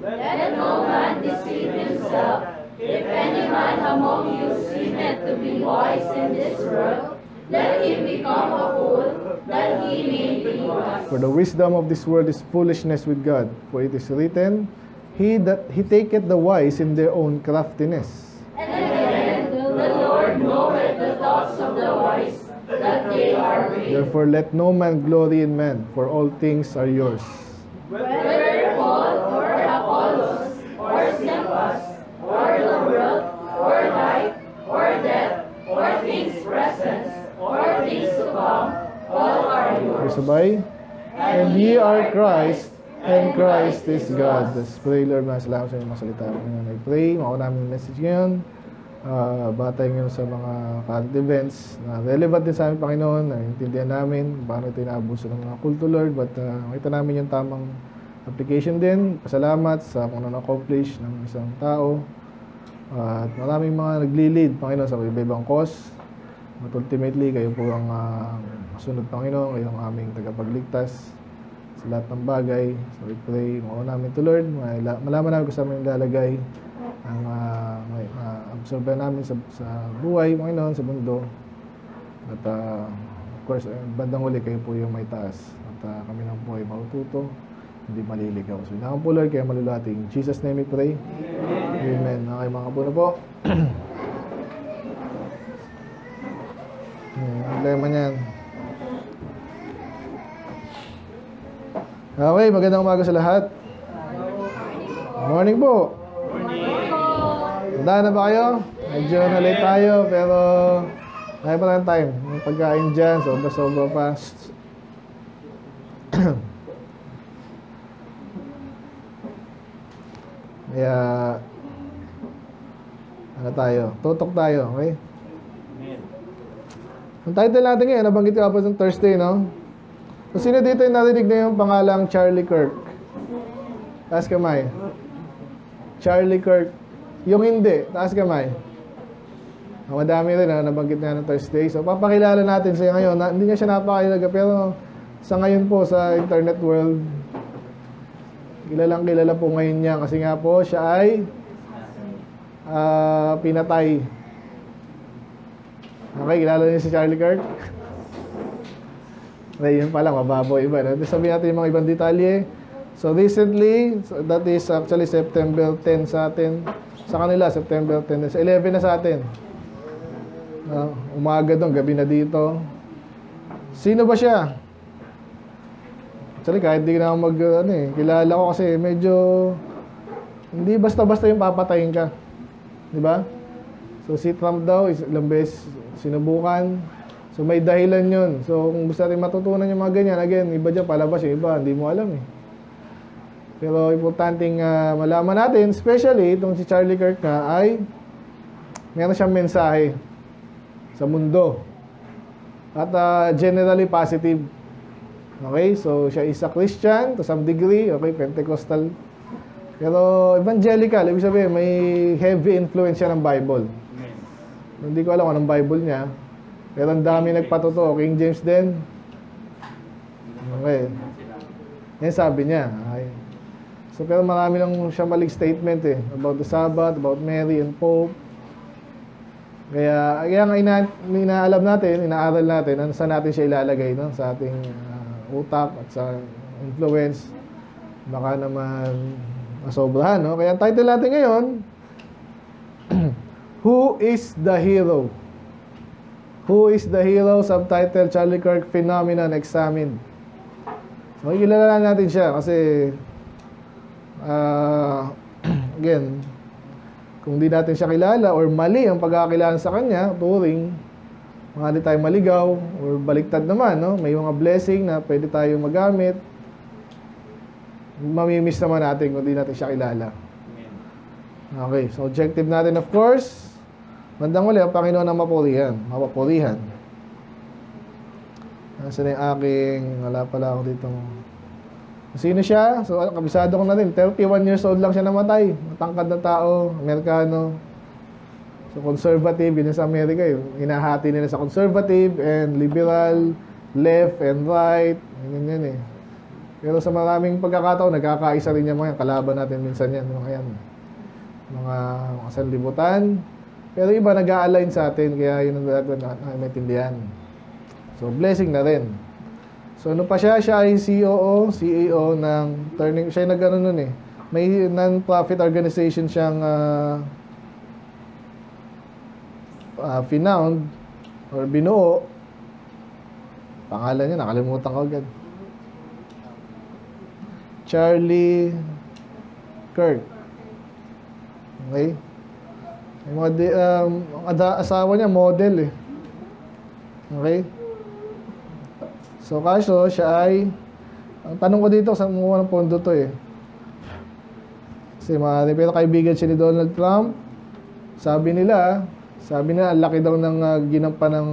Let no man deceive himself. If any man among you seemeth to be wise in this world, let him become a fool, that he may be wise. For the wisdom of this world is foolishness with God. For it is written, He taketh the wise in their own craftiness. And again, the Lord knoweth the thoughts of the wise, that they are vain. Therefore let no man glory in man, for all things are yours. Whether Paul or Apollos or Cephas or the world or life or death or things present or things to come, all are yours. Sabay. And ye are Christ, and Christ is God. Let's pray, Lord. Maraming salamat sa inyong mga salita. I pray, makuha namin yung message ngayon. Batay ngayon sa mga current events na relevant din sa aming Panginoon, na intindihan namin paano ito inaabuso ng mga kulto, Lord. But makita namin yung tamang application din. Pasalamat sa kung ano na-accomplish ng isang tao. At maraming mga nagli-lead, Panginoon, sa iba-ibang cause. But ultimately, kayo po ang masunod, Panginoon. Kayo ang aming tagapagligtas sa lahat ng bagay. So we pray, makuha namin to, Lord. Malaman namin kung saan may lalagay ang absorban namin sa buhay, Panginoon, sa mundo. At of course, bandang huli, kayo po yung may taas. At kami lang po ay matututo, hindi maliligaw. So hinahon po, Lord, kaya malulati. In Jesus' name we pray. Amen. Okay, mga kapuno po. Problema niyan. Okay, magandang umaga sa lahat. Morning po. Handa na ba kayo? Medyo na-late tayo, pero kaya pa lang time. May pagkain dyan, sobra-sobra pa. Kaya, ano tayo? Tutok tayo, okay? Ang title natin ngayon, nabanggit ko po ng Thursday, no? So, sino dito yung narinig na yung pangalang Charlie Kirk? Taas kamay. Charlie Kirk. Yung hindi, taas kamay. Madami rin na nabanggit na ng Thursday. So, papakilala natin siya ngayon. Hindi niya siya napakilala, pero sa ngayon po, sa internet world, kilalang kilala po ngayon niya. Kasi nga po, siya ay pinatay. Okay, kilala niyo si Charlie Kirk? Okay, yun pala, mababaw iba. Sabihin natin yung mga ibang detalye. So recently, that is actually September 10 sa atin. Sa kanila, September 10. Sa 11 na sa atin. Umaga doon, gabi na dito. Sino ba siya? Actually, kahit di na ako kilala ko kasi medyo hindi basta-basta yung papatayin ka. Di ba? So si Trump daw, ilang beses sinubukan. So may dahilan yun. So kung gusto natin matutunan yung mga ganyan, again, iba dyan palabas, yung iba, hindi mo alam eh. Pero importanteng malaman natin, especially itong si Charlie Kirk na ay meron siyang mensahe sa mundo. At generally positive. Okay, so siya is a Christian to some degree, okay, Pentecostal. Pero evangelical, ibig sabihin, may heavy influence siya ng Bible. Hindi ko alam anong Bible niya. Pero ang dami nagpatotoo. King James din. Okay. Yan sabi niya. Okay. So, pero marami lang siya maling statement eh. About the Sabbath, about Mary and Pope. Kaya ang inaalam natin, inaaral natin, ano saan natin siya ilalagay, no? Sa ating utak at sa influence. Baka naman masobrahan, no? Kaya ang title natin ngayon, Who is the Hero? Who is the Hero? Subtitle, Charlie Kirk Phenomenon Examined. So, kilala natin siya kasi again, kung di natin siya kilala or mali ang pagkakilala sa kanya, turing, mga di tayo maligaw or baliktad naman, no? May mga blessing na pwede tayong magamit. Mamimiss naman natin kung di natin siya kilala. Okay, so objective natin of course, bandang uli, ang Panginoon ang mapapurihan. Nasaan yung aking, wala pala ako dito. Sino siya? So, kabisado ko na rin. 31 years old lang siya namatay. Matangkad na tao, Amerikano. So, conservative, yun sa Amerika. Hinahati nila sa conservative and liberal, left and right. Yan eh. Pero sa maraming pagkakataon, nagkakaisa rin yung mga kalaban natin minsan yan. Mga sanlibutan. Pero iba nag-a-align sa atin, kaya yun ang dapat maintindihan. So, blessing na rin. So, ano pa siya? Siya ay CEO ng Turning, siya yung nag-ano nun eh. May non-profit organization siyang finound or binuo. Pangalan niya, nakalimutan ko agad. Charlie Kirk. Okay? Ang asawa niya, model eh. Okay? So, kaso, siya ay, ang tanong ko dito, saan mo ng pondo to eh? Kasi pero kaibigan siya ni Donald Trump. Sabi nila, ang laki daw ng ginampan ng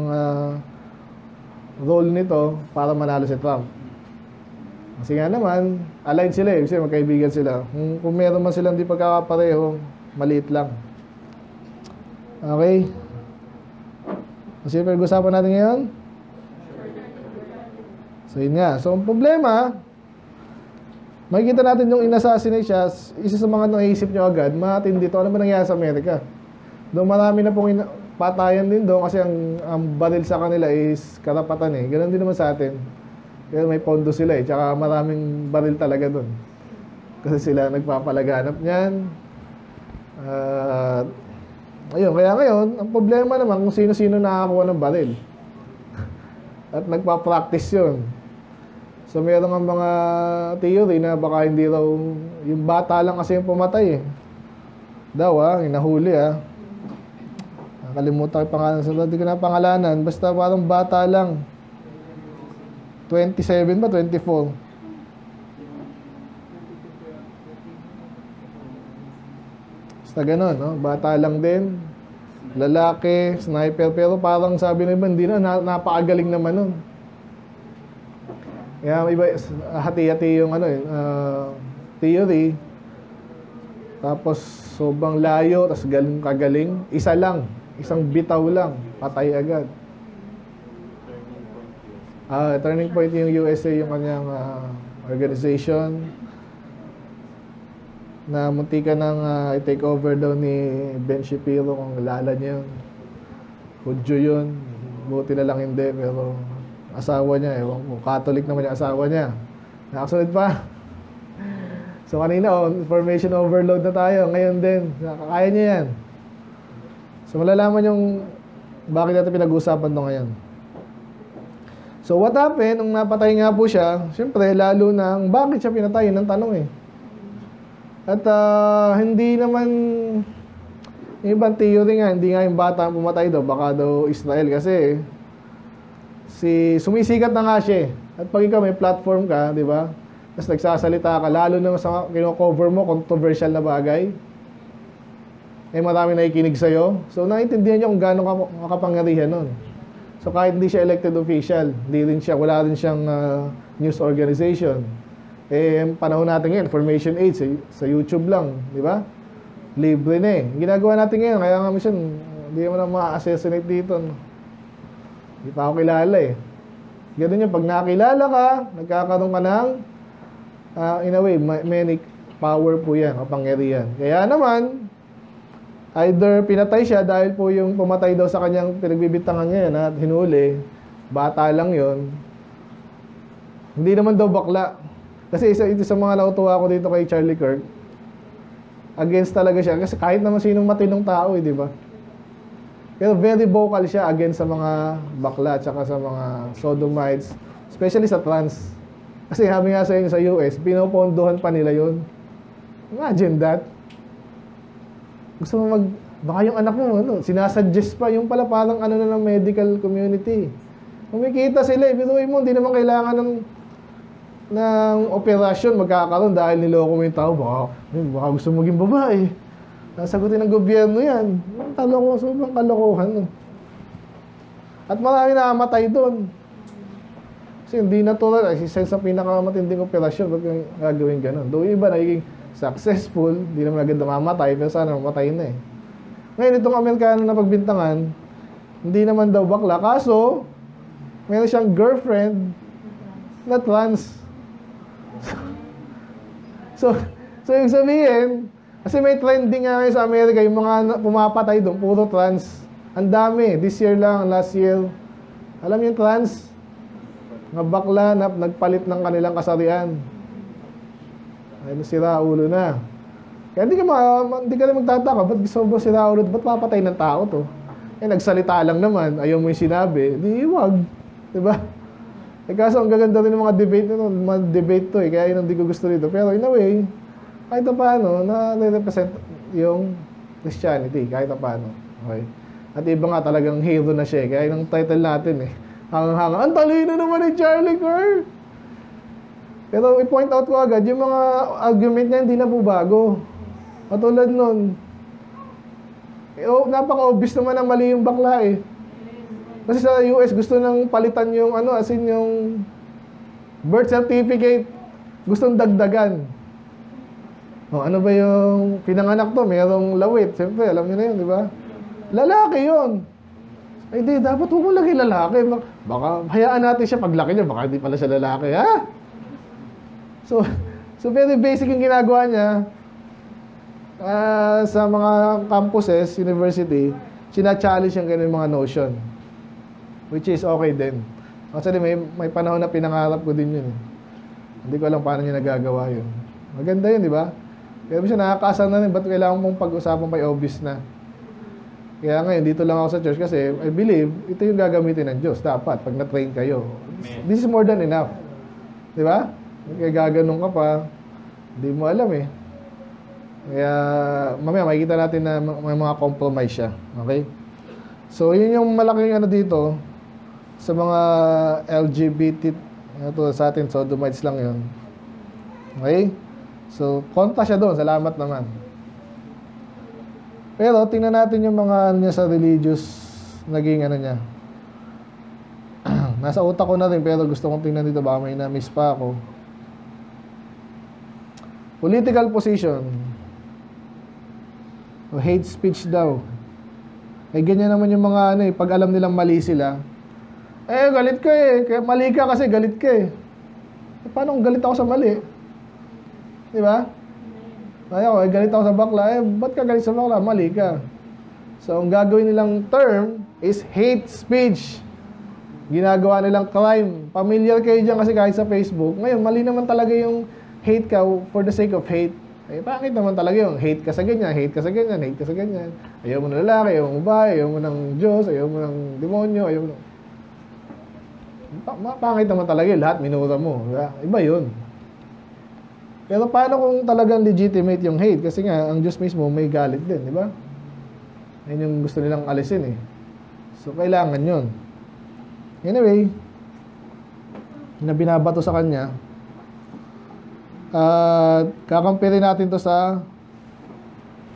role nito para manalo si Trump. Kasi nga naman, aligned sila eh, kasi magkaibigan sila. Kung meron man silang di pagkakapareho, maliit lang. Okay? Kasi pag-usapan natin ngayon? So yun nga. So ang problema, makikita natin yung in-assassinate siya, isa sa mga naisip nyo agad, matindi to, ano ba nangyari sa Amerika? Doon marami na pong patayan din doon kasi ang baril sa kanila is karapatan eh. Ganun din naman sa atin. Kaya may pondo sila eh. Tsaka maraming baril talaga doon. Kasi sila nagpapalaganap niyan. Ayun, kaya ngayon, ang problema naman kung sino-sino nakakuha ng baril. At nagpa-practice yun. So, meron ang mga theory na baka hindi raw, yung bata lang kasi yung pumatay eh. Daw hinahuli nakalimutan ko yung pangalan. So, hindi ko na pangalanan. Basta parang bata lang. 27 ba? 24? Basta ganun, no? Bata lang din. Lalaki, sniper. Pero parang sabi na iba, hindi na, napakagaling naman nun. Kaya iba, hati-hati yung theory. Tapos sobrang layo, tapos galing kagaling. Isa lang, isang bitaw lang, patay agad. Turning Point yung USA, yung kanyang organization na muntika ng i-take over daw ni Ben Shapiro kung nalala niyo. Hudyo yun. Buti na lang hindi, pero asawa niya, ewan ko, Catholic naman yung asawa niya. Nakasunod pa. So kanina, information overload na tayo. Ngayon din, kaya niya yan. So malalaman yung bakit natin pinag-uusapan ito ngayon. So what happened, nung napatay nga po siya, siyempre, lalo nang bakit siya pinatay, yun ang tanong eh. At hindi naman, yung ibang theory nga, hindi nga yung bata ang pumatay daw, baka daw Israel kasi sumisikat na nga siya eh. At pag ikaw may platform ka, di ba? Tapos nagsasalita ka, lalo na sa kino-cover mo, controversial na bagay, marami nakikinig sa'yo. So naiintindihan niyo kung gaano makapangyarihan nun. So kahit hindi siya elected official, wala rin siyang news organization. Panahon natin ngayon, information age, sa YouTube lang, di ba? Libre na eh. Ginagawa natin ngayon, kaya nga minsan, hindi mo na ma-assassinate dito. Hindi pa ako kilala eh. Ganun yun, pag nakilala ka, nagkakaroon ka ng, in a way, many power po yan, kapangyarihan. Kaya naman, either pinatay siya dahil po yung pumatay daw sa kanyang pinagbibintangan ngayon at hinuli, bata lang yon. Hindi naman daw bakla. Kasi ito sa mga nautuwa ko dito kay Charlie Kirk, against talaga siya. Kasi kahit naman sinong matinong tao di ba? Pero very vocal siya against sa mga bakla at saka sa mga sodomites, especially sa trans. Kasi sabi nga sa inyo sa US, pinopondohan pa nila yun. Imagine that. Gusto mo baka yung anak mo, sinasuggest pa, yung pala parang na ng medical community. Kumikita sila biruin mo, hindi naman kailangan ng operasyon magkakaroon dahil niloko mo yung tao. Baka gusto mo maging babae. Nasagutin ng gobyerno yan. Sobrang kalokohan. At marami nakamatay doon. Kasi hindi natural. Isa sa pinakamatinding operasyon, wag kang gagawin ganun. Doon yung iba nagiging successful, hindi naman agad namamatay, pero sana mamatay na eh. Ngayon, itong Amerikano na pagbintangan, hindi naman daw bakla. Kaso, meron siyang girlfriend na trans. So, ibig sabihin, kasi may trending nga ngayon sa Amerika, yung mga pumapatay doon, puro trans. Ang dami. This year lang, last year. Alam yung trans? Mga bakla na nagpalit ng kanilang kasarian. Ay, sira ulo na. Kaya hindi ka na magtataka, ba't gusto mo sira ulo? Ba't papatay ng tao to? Eh, nagsalita lang naman, ayaw mo yung sinabi, di wag. Diba? Eh, kaso ang gaganda rin ng mga debate nito, mga debate to eh, kaya yun hindi ko gusto dito. Pero in a way, kahit na paano, na-represent yung Christianity, kahit na paano. Okay? At iba nga talagang hero na siya eh, kaya yung title natin eh, hangang-hanga, ang talino naman ni Charlie Kirk! Pero i-point out ko agad, yung mga argument niya hindi na po bago. Katulad nun, napaka-obvious naman ang mali yung bakla eh. Kasi sa US, gusto nang palitan yung, as in yung birth certificate, gustong dagdagan. O, ano ba yung pinanganak to? Merong lawit. Siyempre, alam niyo na yun, di ba? Lalaki yun. Ay, di, dapat huwag mo lagi lalaki. Baka, hayaan natin siya paglaki niya, baka hindi pala siya lalaki, ha? So very basic yung ginagawa niya. Sa mga campuses, university, sina-challenge yung ganun mga notion. Which is okay din. Actually, may panahon na pinangarap ko din yun. Hindi ko alam paano niya nagagawa yun. Maganda yun, di ba? Kaya siya nakakaasar na rin, ba't kailangan mong pag-usapan pa obvious na? Kaya ngayon, dito lang ako sa church kasi I believe, ito yung gagamitin ng Diyos. Dapat, pag na-train kayo. This is more than enough. Di ba? Kaya gaganong ka pa, hindi mo alam eh. Kaya mamaya makikita natin na may mga compromise siya. Okay? So, yun yung malaking dito sa mga LGBT sa atin, sodomites lang yun. Okay? So, kontra siya doon. Salamat naman. Pero, tingnan natin yung mga niya sa religious naging niya. Nasa utak ko na rin, pero gusto kong tingnan dito. Baka may na-miss pa ako. Political position. O hate speech daw. Eh, ganyan naman yung mga pag alam nilang mali sila. Eh, galit ka eh. Kaya mali ka kasi galit ka eh. Paano kung galit ako sa mali? Di ba? Ayaw, galit ako sa bakla. Eh, ba't ka galit sa bakla? Mali ka. So, ang gagawin nilang term is hate speech. Ginagawa nilang crime. Familiar kayo dyan kasi kahit sa Facebook. Ngayon, mali naman talaga yung hate ka for the sake of hate. Eh, bakit naman talaga yung hate ka sa ganyan, hate ka sa ganyan, hate ka sa ganyan. Ayaw mo ng lalaki, ayaw mo babae, ayaw mo ng Diyos, ayaw mo ng demonyo, ayaw mo ng... Pangit naman talaga yun, lahat minura mo. Iba yun. Pero paano kung talagang legitimate yung hate? Kasi nga, ang Diyos mismo may galit din, di ba? Yan yung gusto nilang alisin eh. So, kailangan yun. Anyway, na binabato sa kanya, kakampirin natin to sa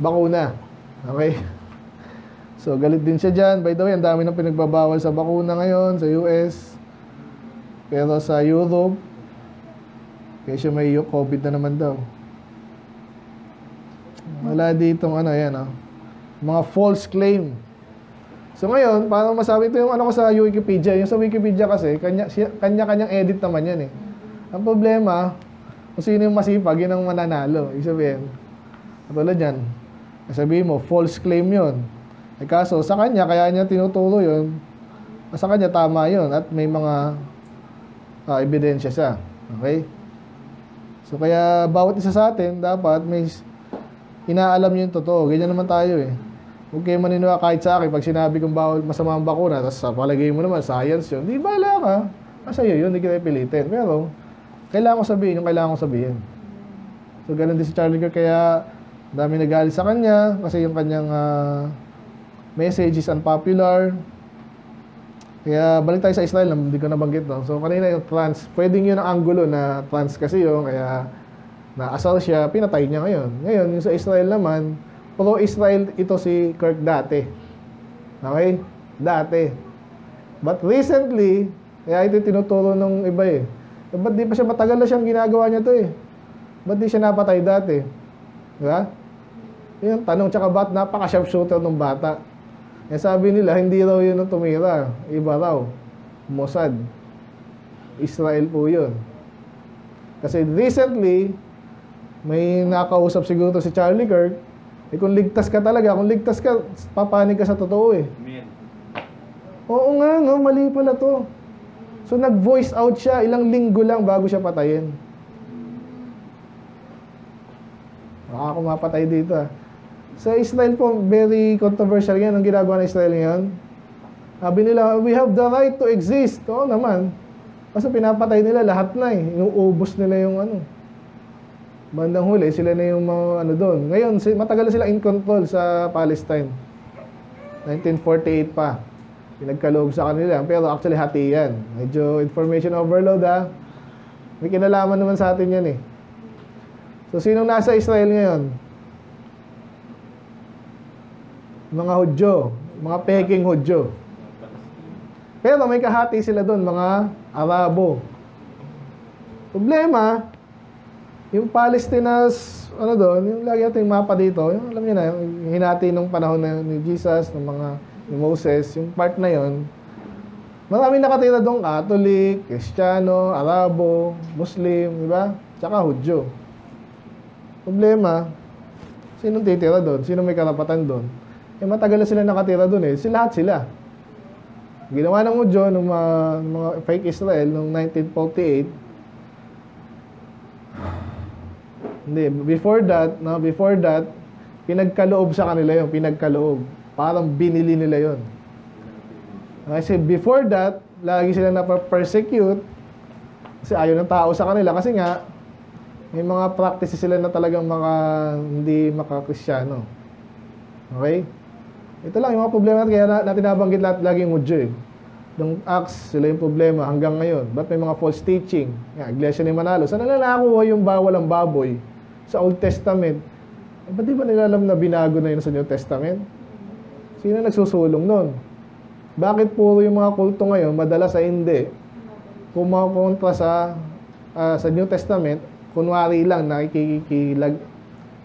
bakuna. Okay? So, galit din siya dyan. By the way, ang dami ng pinagbabawal sa bakuna ngayon sa US. Pero sa Europe, kaya siya may COVID na naman daw. Wala ditong yan mga false claim. So ngayon, paano masabi ito yung ko sa Wikipedia? Yung sa Wikipedia kasi, kanya-kanyang edit naman yan eh. Ang problema, kung sino yung masipag, yun ang mananalo. Ibig sabihin, katulad yan, sabihin mo, false claim yun. Eh kaso, sa kanya, kaya niya tinuturo yun, sa kanya tama yun, at may mga ebidensya siya. Okay? So, kaya bawat isa sa atin, dapat may inaalam yung totoo. Ganyan naman tayo eh. Huwag kayo maniniwala kahit sa akin, pag sinabi kong bawal masama ang bakuna, tapos palagay mo naman, science yun, di bala ka. Masaya yun, hindi kita pilitin. Pero, kailangan ko sabihin yung kailangan ko sabihin. So, ganun din si Charlie Kirk. Kaya, dami nagalit sa kanya kasi yung kanyang message is unpopular. Kaya, balik tayo sa Israel, hindi ko nabanggit. No? So, kanina yung trans, pwedeng yun ang angulo na trans kasi yun. Kaya, na-assault siya, pinatay niya ngayon. Ngayon, yung sa Israel naman, pro-Israel ito si Kirk dati. Okay? Dati. But recently, kaya ito tinuturo ng iba eh. Ba't di pa siya matagal na siyang ginagawa niya to eh? Ba't di siya napatay dati? Diba? Yung tanong, tsaka ba't napaka-sharpshooter ng bata? Eh sabi nila, hindi raw yun ang tumira. Iba raw. Mossad. Israel po yun. Kasi recently, may nakausap siguro to si Charlie Kirk, kung ligtas ka talaga, kung ligtas ka, papanig ka sa totoo eh. Amen. Oo nga, no, mali pala to. So nag-voice out siya, ilang linggo lang bago siya patayin. Baka ako mapatay dito ah. Sa Israel po, very controversial yan ang ginagawa ng Israel ngayon. Sabi nila, we have the right to exist. Oo naman. Kasi pinapatay nila lahat na eh. Inuubos nila yung ano. Bandang huli, sila na yung mga ano doon. Ngayon, matagal na sila in control sa Palestine. 1948 pa. Pinagkaloob sa kanila. Pero actually, hati yan. Medyo information overload ha. May kinalaman naman sa atin yan eh. So, sinong nasa Israel ngayon? Mga Hudyo. Mga peking Hudyo. Pero may kahati sila doon, mga Arabo. Problema, yung Palestinas, ano doon, yung lagi natin mapa dito, yung alam niyo na, yung hinati nung panahon ni Jesus, ng mga ni Moses, yung part na yon, marami nakatira doon, Catholic, Kristiyano, Arabo, Muslim, di ba? Tsaka Hudyo. Problema, sinong titira doon? Sino may karapatan doon? Eh matagal na sila nakatira doon eh. Lahat sila. Ginawa ng Hudyo ng mga fake Israel noong 1948. Hindi, before that, pinagkaloob sa kanila yun, pinagkaloob. Parang binili nila yun. Kasi before that, lagi sila na-persecute kasi ayaw ng tao sa kanila. Kasi nga, may mga practices sila na talagang hindi maka-Kristyano. Okay? Ito lang yung mga problema natin, kaya natin nabanggit laging Hudyo eh. Nung Acts, sila yung problema hanggang ngayon. Ba't may mga false teaching? Iglesia ni Manalo. Saan nila nakakuha yung bawal ang baboy? Sa Old Testament. Ba't di ba nila alam na binago na yun sa New Testament? Sino nagsusulong nun? Bakit puro yung mga kulto ngayon, madalas ay hindi? Kung makontra sa New Testament, kunwari lang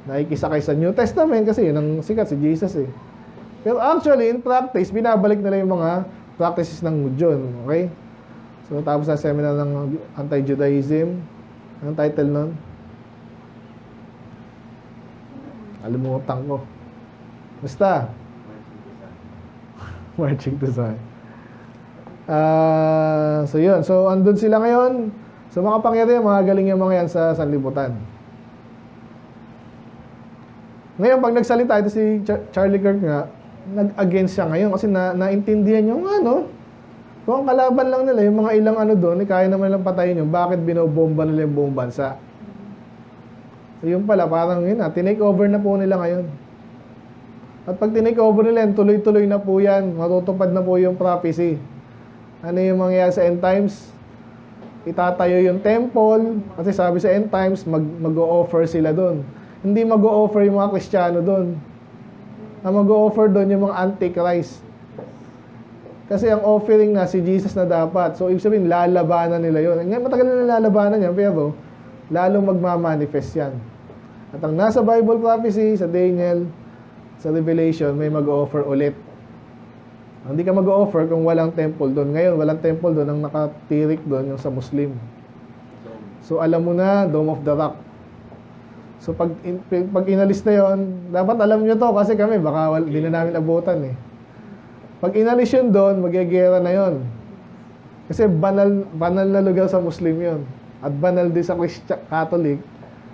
nakikisakay sa New Testament kasi yun ang sikat si Jesus eh. Pero actually, in practice, binabalik nila yung mga practices ng Hudyo. Okay? So, tapos na seminar ng anti-Judaism. Anong title nun? Alimutan ko. Basta. Marching to Zion. So, yun. So, andun sila ngayon. So, makapangyari, mga galing yung mga yan sa sanlibutan. Ngayon, pag nagsalita, ito si Charlie Kirk nga, nag-against siya ngayon kasi naintindihan niyo ano, kung ang kalaban lang nila yung mga ilang ano doon, kaya naman lang patayin yung bakit binobomba nila yung buong bansa. So yung pala parang yun tinake over na po nila ngayon. At pag tinake over nila yan, tuloy-tuloy na po yan, matutupad na po yung prophecy. Ano yung mangyayari sa end times? Itatayo yung temple kasi sabi sa end times mag-o-offer sila doon. Hindi mag-o-offer yung mga Kristiyano doon. Na mag-o-offer doon yung mga antichrist. Kasi ang offering na si Jesus na dapat. So, ibig sabihin, lalabanan nila yun. Ngayon, matagal na lalabanan yan, pero lalong magmamanifest yan. At ang nasa Bible prophecy, sa Daniel, sa Revelation, may mag-o-offer ulit. Hindi ka mag-o-offer kung walang temple doon. Ngayon, walang temple doon. Ang nakatirik doon yung sa Muslim. So, alam mo na, Dome of the Rock. So, pag inalis na yon, dapat alam nyo to kasi kami, baka hindi na namin abutan eh. Pag inalis yun doon, magyagera na yon. Kasi banal na lugar sa Muslim yon. At banal din sa Catholic,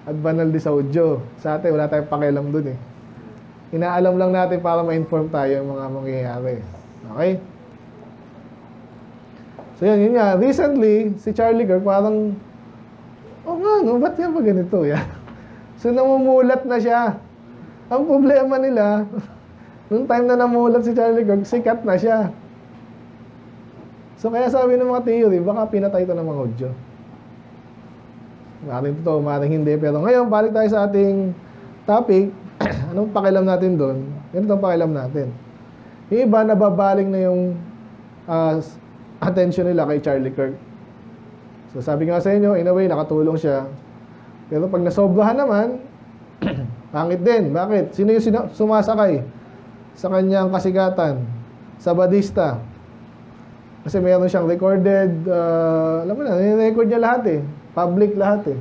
at banal din sa Hudyo. Sa atin, wala tayong pakialam doon eh. Inaalam lang natin para ma-inform tayo yung mga mangyayari. Okay? So, yun nga. Recently, si Charlie Kirk parang, ba't yan ba ganito? Yeah. So, namumulat na siya. Ang problema nila, nung time na namulat si Charlie Kirk, sikat na siya. So, kaya sabi ng mga theory, baka pinatay ito ng mga Hudyo. Maring totoo, maring hindi. Pero ngayon, balik tayo sa ating topic. Anong pakialam natin doon? Ganito ang pakialam natin. Yung iba, nababaling na yung attention nila kay Charlie Kirk. So, sabi nga sa inyo, in a way, nakatulong siya. Pero pag nasobrahan naman, pangit din. Bakit? Sino yung sumasakay sa kanyang kasigatan? Sabadista. Kasi meron siyang recorded, alam mo na, nirecord niya lahat eh. Public lahat eh.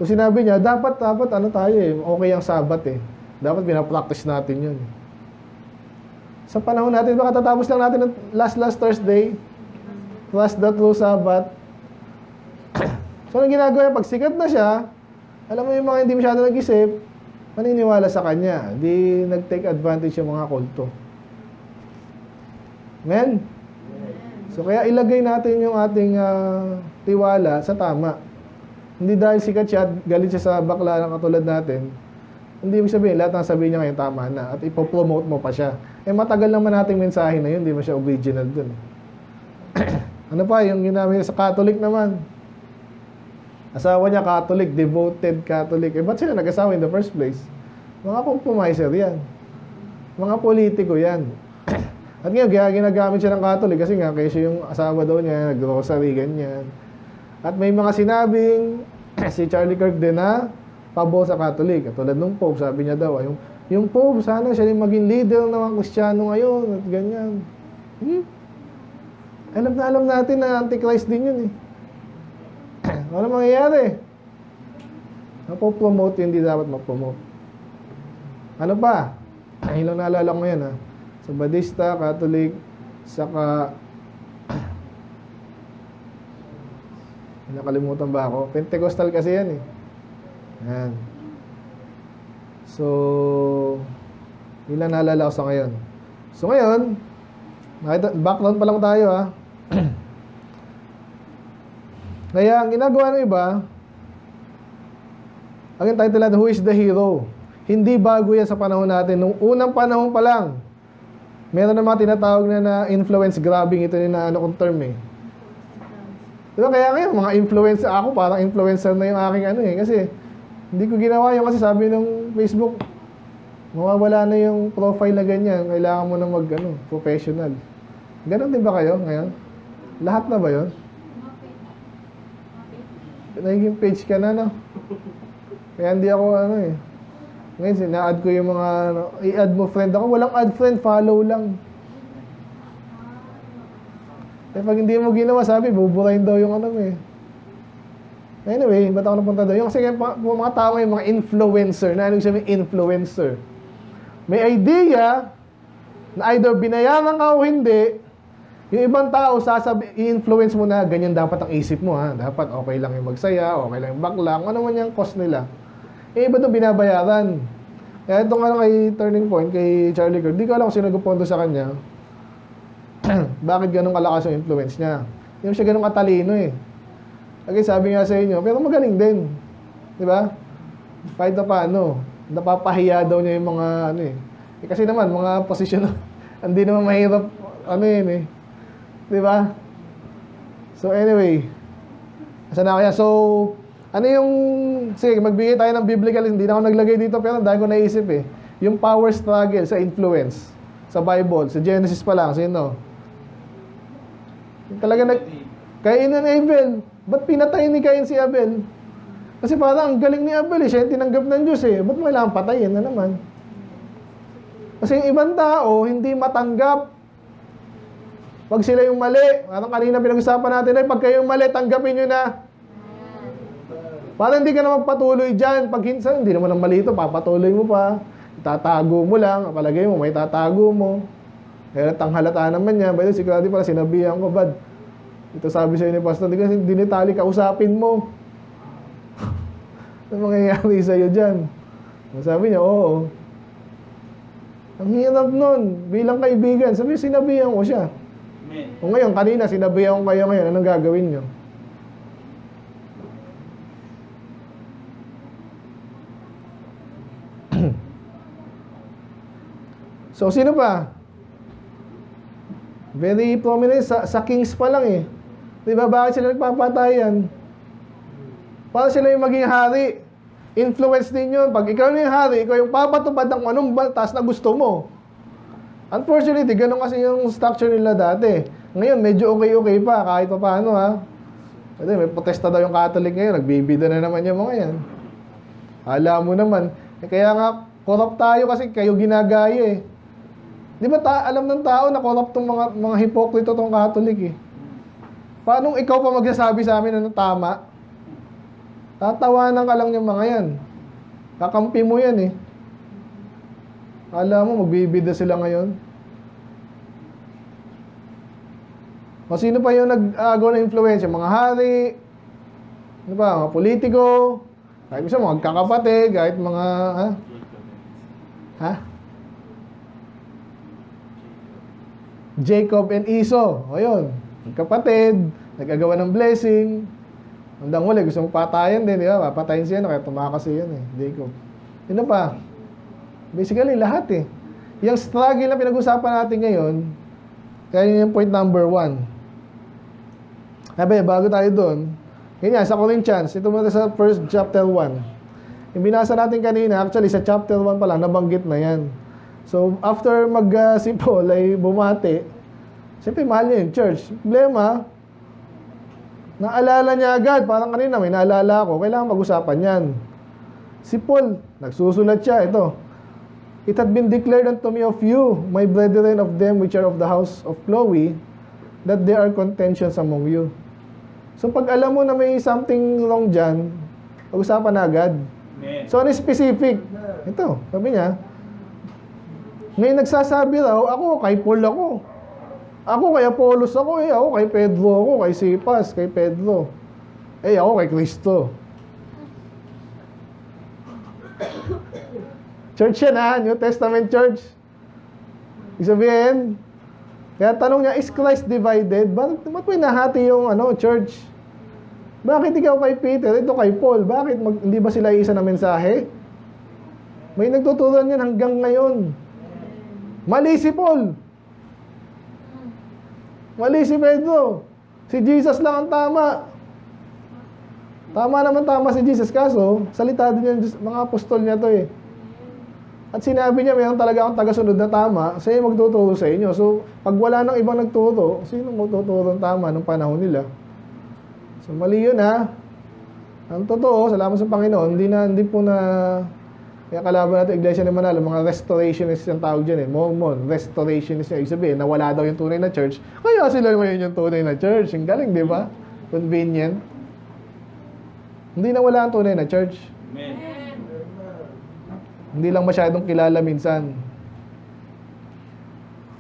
So sinabi niya, dapat ano tayo eh, okay ang Sabat eh. Dapat pinapractice natin yun. Sa panahon natin, baka tatapos lang natin ng last Thursday, plus the true Sabbath. So anong ginagawa niya? Pag sikat na siya, alam mo yung mga hindi masyado nag-isip, maniniwala sa kanya. Hindi nag-take advantage yung mga kulto. Amen? So kaya ilagay natin yung ating tiwala sa tama. Hindi dahil sikat siya at galit siya sa bakla na katulad natin, hindi ibig sabihin, lahat ng sabihin niya ngayon tama na at ipopromote mo pa siya. Eh matagal naman nating mensahe na yun, hindi mo siya original dun. Ano pa, yung ginamit sa Catholic naman. Asawa niya Catholic, devoted Catholic. Eh ba't sila nag-asawa in the first place? Mga compromiser yan. Mga politiko yan. At ngayon, kaya ginagamit siya ng Catholic kasi nga, kasi yung asawa daw niya, nag-rosary, ganyan. At may mga sinabing, si Charlie Kirk din na, pabor sa Catholic. At tulad nung Pope, sabi niya daw, yung Pope, sana siya rin maging leader ng mga Kristiyano ngayon, at ganyan. Alam natin na Antichrist din yun eh. Ano mangyayari? Napopromote, hindi dapat mapromote. Ano pa? Ilang naalala ko ngayon ha. Sa Badista, Catholic, saka nakalimutan ba ako? Pentecostal kasi yan eh. Yan. So, ilang naalala ko sa ngayon. So ngayon, background pa lang tayo ha. Kaya ang ginagawa ng iba, ang title, Who is the Hero? Hindi bago yan sa panahon natin. Nung unang panahon pa lang, meron na mga tinatawag na influence grabbing. Ito yung na kong term eh. Diba kaya ngayon, mga influencer, ako parang influencer na yung aking kasi hindi ko ginawa yun kasi sabi ng Facebook, mawawala na yung profile na ganyan, kailangan mo na professional. Ganon din ba kayo ngayon? Lahat na ba yun? Naging page ka na, no? Kaya hindi ako ngayon sina-add ko yung mga i-add mo friend ako, walang add friend, follow lang. Eh pag hindi mo ginawa, sabi buburahin daw yung Anyway, ba't ako napunta doon? Yung kasi mga tao ngayon, mga influencer, na sabihin influencer, may idea na either binayaran ka o hindi, yung ibang tao i-influence mo na ganyan dapat ang isip mo ha. Dapat okay lang yung magsaya, okay lang yung bakla, ano man yung cost nila. Eh iba doon binabayaran. Kaya itong kay Turning Point, kay Charlie Kirk, di ko alam kung sino nagpupondo sa kanya. Bakit ganun kalakas yung influence niya? Hindi siya ganun katalino eh. Lagi sabi nga sa inyo, pero magaling din. Di ba? Kahit na paano, napapahiya daw niya yung mga kasi naman, mga posisyon, hindi naman mahirap, Di ba? So anyway, asa na kaya? So, sige, magbigay tayo ng biblical, hindi na ako naglagay dito, pero dahil ko naisip eh. Yung power struggle sa influence, sa Bible, sa Genesis pa lang, sino? Talaga Cain and Abel. Ba't pinatay ni Cain si Abel? Kasi parang ang galing ni Abel siya yung tinanggap ng Diyos eh. Ba't mo kailangan patayin na naman? Kasi yung ibang tao, hindi matanggap. Pag sila yung mali, parang kanina pinag-usapan natin ay pag kayong mali, tanggapin nyo na. Parang hindi ka na magpatuloy dyan. Pag hindi naman ang mali ito, papatuloy mo pa. Itatago mo lang. Palagay mo, may tatago mo. Kaya halata naman niya. By the way, si Claudia pala, sinabihan ko, bad. Ito sabi sa'yo ni Pastor, kasi dinitali, kausapin mo. Ano mangyayari sa'yo dyan? Sabi niya, oo. Ang hirap nun, bilang kaibigan. Sabi niya, sinabihan ko siya. O ngayon, kanina, sinabihan ko kayo ngayon, anong gagawin niyo? So, sino pa? Very prominent sa Kings pa lang eh. Diba, bakit sila nagpapatayan? Para sila yung maging hari. Influence din yun. Pag ikaw yung hari, ikaw yung papatupad ng anong batas na gusto mo. Unfortunately, ganun kasi yung structure nila dati. Ngayon, medyo okay pa, kahit pa paano ha. Kasi may protesta daw yung Catholic ngayon, nagbibida na naman yung mga yan. Alam mo naman. Kaya nga, corrupt tayo kasi kayo ginagaya eh. Di ba alam ng tao na corrupt tong mga hipokrito tong Catholic eh. Paano ikaw pa magsasabi sa amin na tama? Tatawanan ka lang yung mga yan. Kakampi mo yan eh. Alam mo, magbibida sila ngayon. O sino pa yung nag-agaw ng influensya? Mga hari, ano ba, mga politiko, kahit isa mga kakapatid, kahit mga, Jacob and Esau. O yun, magkapatid, nag-agawa ng blessing. Hanggang huli, gusto mong patayan din, di ba? Papatayin siya, kaya tumakas siya yun eh, Jacob. Sino pa? Basically, lahat eh. Yung struggle na pinag-usapan natin ngayon, kaya yung point number 1. Sabi, bago tayo doon, yun yan, sa Corinthians, ito muna sa first chapter 1. Yung binasa natin kanina, actually sa chapter 1 pa lang, nabanggit na yan. So, after si Paul ay bumati, siyempre mahal niya yung church. Problema, naalala niya agad, parang kanina may naalala ako, kailangan mag-usapan yan. Si Paul, nagsusulat siya, ito. It had been declared unto me of you, my brethren, of them which are of the house of Chloe, that there are contentions among you. So pag alam mo na may something wrong dyan, pag-usapan na agad. So ano specific? Ito, sabi niya, may nagsasabi raw, ako kay Paul ako. Ako kay Apollos ako ako kay Pedro ako, kay Cephas, kay Pedro. Ako kay Kristo. Church yan New Testament church. Ibig sabihin, kaya tanong niya, is Christ divided? Ba't may nahati yung church? Bakit ikaw kay Peter, ito kay Paul? Bakit hindi ba sila isa na mensahe? May nagtuturuan yan hanggang ngayon. Mali si Paul. Mali si Pedro. Si Jesus lang ang tama. Tama si Jesus. Kaso, salita din yung mga apostol niya to eh. At sinabi niya, mayroon talaga akong tagasunod na tama, siya yung magtuturo sa inyo. So, pag wala nang ibang nagturo, sino magtuturo ng tama ng panahon nila? So, mali yun Ang totoo, salamat sa Panginoon, hindi po na, kaya kalaban natin Iglesia ni Manalo, mga restorationists yung tawag dyan Mormon, restorationists yung sabihin, na wala daw yung tunay na church, kaya sila ngayon yung tunay na church. Ang galing, di ba? Convenient. Hindi na wala ang tunay na church. Amen. Hindi lang masyadong kilala minsan.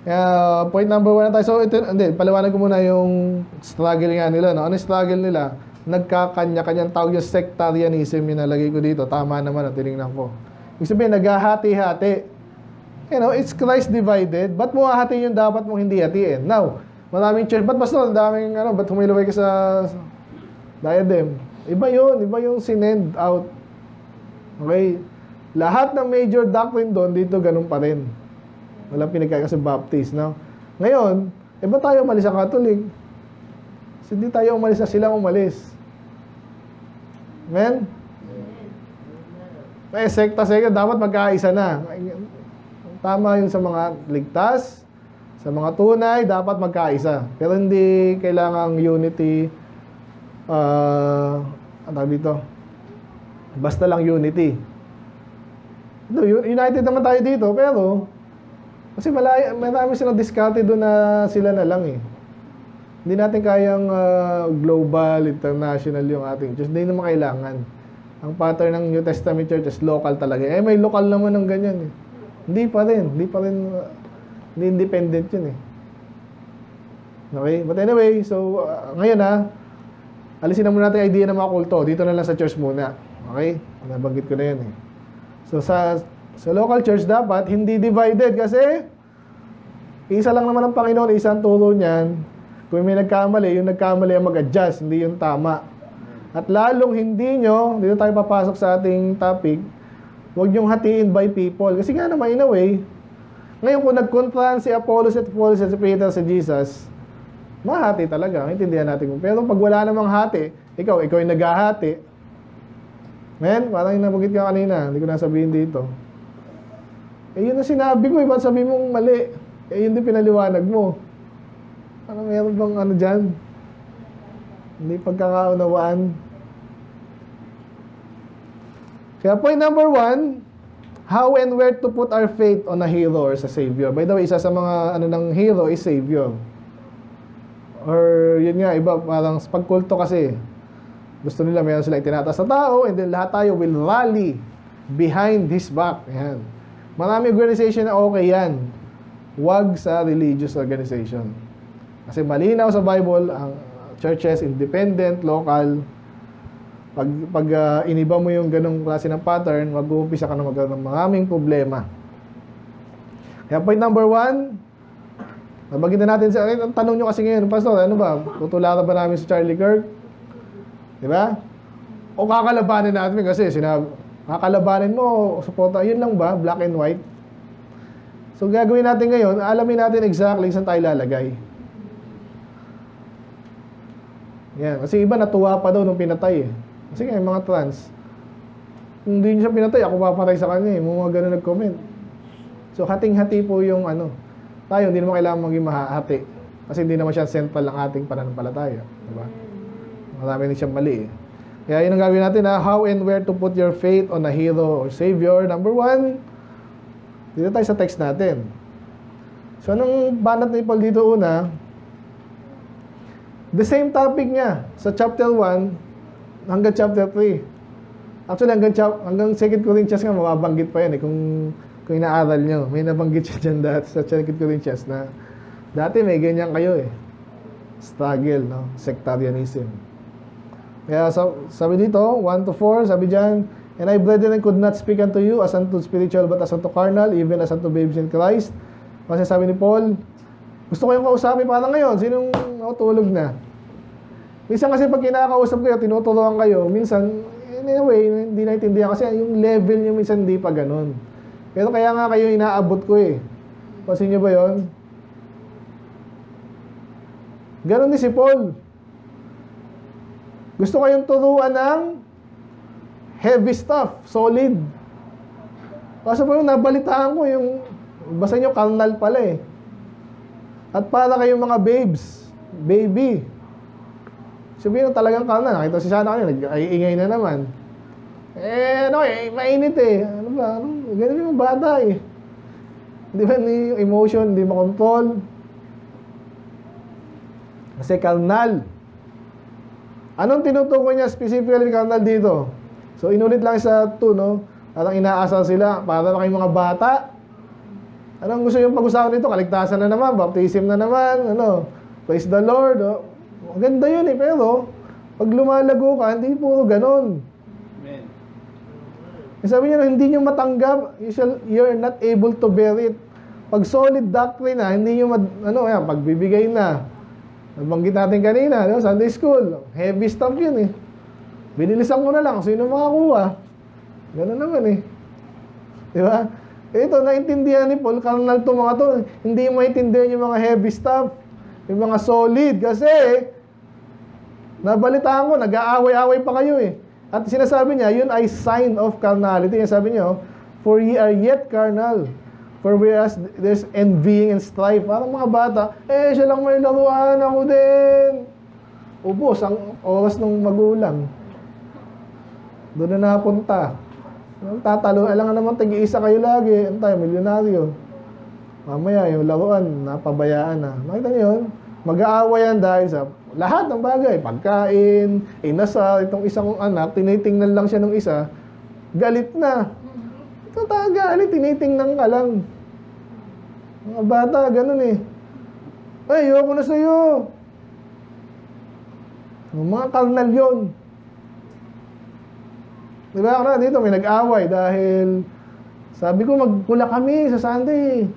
Kaya, point number 1 na tayo. So, paliwanag ko muna yung struggle nga nila. Ano yung struggle nila? Nagkakanya-kanyang tawag yung sectarianism yung nalagay ko dito. Tama naman, tinignan ko. Ibig sabihin, naghahati-hati. It's Christ divided. Ba't mo hahatiin yung dapat mong hindi hatiin? Now, maraming church. Ba't pastor? Ba't humilaway ka sa diadem? Iba yung sinend out. Okay? Lahat ng major doctrine doon, dito ganun pa rin. Walang pinagkaya sa Baptist, Ngayon, ba tayo umalis sa Catholic? Kasi hindi tayo umalis na sila umalis. Amen? May sekta, dapat magkaisa na. Tama yung sa mga ligtas, sa mga tunay, dapat magkaisa. Pero hindi kailangang unity, dito? Basta lang unity. United naman tayo dito, pero kasi marami silang diskarte doon na sila na lang Hindi natin kayang global, international yung ating church. Hindi naman kailangan. Ang pattern ng New Testament church is local talaga. May local naman ng ganyan Hindi pa rin, hindi independent yun Okay? But anyway, so ngayon alisin na muna natin yung idea ng mga kulto. Dito na lang sa church muna. Okay? Nabanggit ko na yun So sa local church dapat hindi divided kasi isa lang naman ang Panginoon, isang turo niyan. Kung may nagkamali, yung nagkamali ang mag-adjust, hindi yung tama. At lalong hindi dito tayo papasok sa ating topic, huwag niyong hatiin by people. Kasi nga naman in a way, ngayon kung nagkontrahan si Apollos at Paul si Peter sa Jesus, mahati talaga, intindihan natin. Pero pag wala namang hati, ikaw yung naghahati, parang yung nabagit ka kanina, hindi ko nasabihin dito. Yun ang sinabi ko, ba't sabi mong mali? Yun din pinaliwanag mo. Meron bang dyan? Hindi pagkakaunawaan. Kaya point number 1, how and where to put our faith on a hero or sa Savior. By the way, isa sa mga ng hero is Savior. Or yun nga, iba, parang pagkulto kasi, Gusto nila meron sila itinataas na tao, and then lahat tayo will rally behind his back. Yan. Marami organization na okay yan. Huwag sa religious organization. Kasi malinaw sa Bible, ang churches, independent, local, pag iniba mo yung ganong klase ng pattern, mag-uumpisa ka na magkaroon ng maraming problema. Kaya point number 1, nabagitan natin sa ang tanong nyo kasi ngayon, Pastor, ano ba? Tutularan ba namin si Charlie Kirk? Di ba? O kakalabanin natin kasi sinabi, kakalabanin mo, suporta, yun lang ba? Black and white? So gagawin natin ngayon, alamin natin exactly saan tayo lalagay. Yan. Kasi iba natuwa pa daw nung pinatay eh. Kasi nga yung mga trans, kung hindi niya siya pinatay, ako papatay sa kanya eh. Mga ganun nag-comment. So hating-hati po yung ano. Tayo, hindi naman kailangan maging mahati. Kasi hindi naman siya central ng ating pananampalataya. Diba? Marami din siyang mali eh. Kaya yun ang gagawin natin ha. How and where to put your faith on a hero or savior. Number 1, dito tayo sa text natin. So anong banat ni Paul dito una? The same topic niya sa chapter 1 hanggang chapter 3. Actually, hanggang 2 Corinthians nga, mababanggit pa yan eh. Kung inaaral nyo, may nabanggit siya dyan dati sa 2 Corinthians na dati may ganyan kayo eh. Struggle, no? Sectarianism. Kaya sabi dito, 1-4, sabi dyan, and I, brethren, could not speak unto you as unto spiritual, but as unto carnal, even as unto babes in Christ. Kasi sabi ni Paul, gusto ko yung kausapin para ngayon. Sinong natulog na? Minsan kasi pag kinakausap kayo, tinuturuan kayo, minsan, in a way, hindi naintindihan kasi yung level nyo minsan hindi pa ganun. Pero kaya nga kayo inaabot ko eh. Pansin nyo ba yun? Ganon din si Paul. Gusto kayong turuan ng heavy stuff, solid. Kasi po yung nabalitaan ko, yung basta nyo, carnal pala eh. At para kayong mga babes, baby. Sabihin nyo talagang carnal. Nakita si Shana kanina, nag-iingay na naman. Mainit eh. Ano ba? Ganun yung bata eh. Di ba yung emotion, hindi makontrol. Kasi carnal. Anong tinutukoy niya specifically carnal dito? So, inulit lang sa 2, no? Parang inaasal sila para kayong mga bata. Anong gusto yung pag-usapan nito? Kaligtasan na naman, baptism na naman, ano? Praise the Lord. Oh. Maganda yun eh, pero pag lumalago ka, hindi puro ganon. Amen. Sabi niya, hindi nyo matanggap, you're not able to bear it. Pag solid doctrine na, hindi nyo, pagbibigay na. Nabanggit natin kanina, no? Sunday school, heavy stuff yun eh. Binilisan ko na lang, sino makakuha? Ganon naman eh. Di ba? Ito, naintindihan ni Paul, carnal to mga to. Hindi maintindihan yung mga heavy stuff. Yung mga solid. Kasi, nabalitaan ko, nag-aaway-aaway pa kayo eh. At sinasabi niya, yun ay sign of carnality. Yung sabi niya, for ye are yet carnal. For whereas there's envying and strife. Parang mga bata, siya lang may laruan, ako din. Ubos ang oras ng magulang. Doon na napunta. Tatalo, alam nga naman, tag-iisa kayo lagi. Ano tayo, milyonaryo. Mamaya, yung laruan, napabayaan na. Nakita niyo yun? Mag-aawayan dahil sa lahat ng bagay. Pagkain, inasal, itong isang anak, tinitingnan lang siya ng isa, galit na. Ito galit, tinitingnan ka lang. Mga bata, ganun eh. Ay, ayoko na sa'yo. Mga karnal yun. Diba ako na dito, may nag-away dahil sabi ko magpula kami sa Sunday.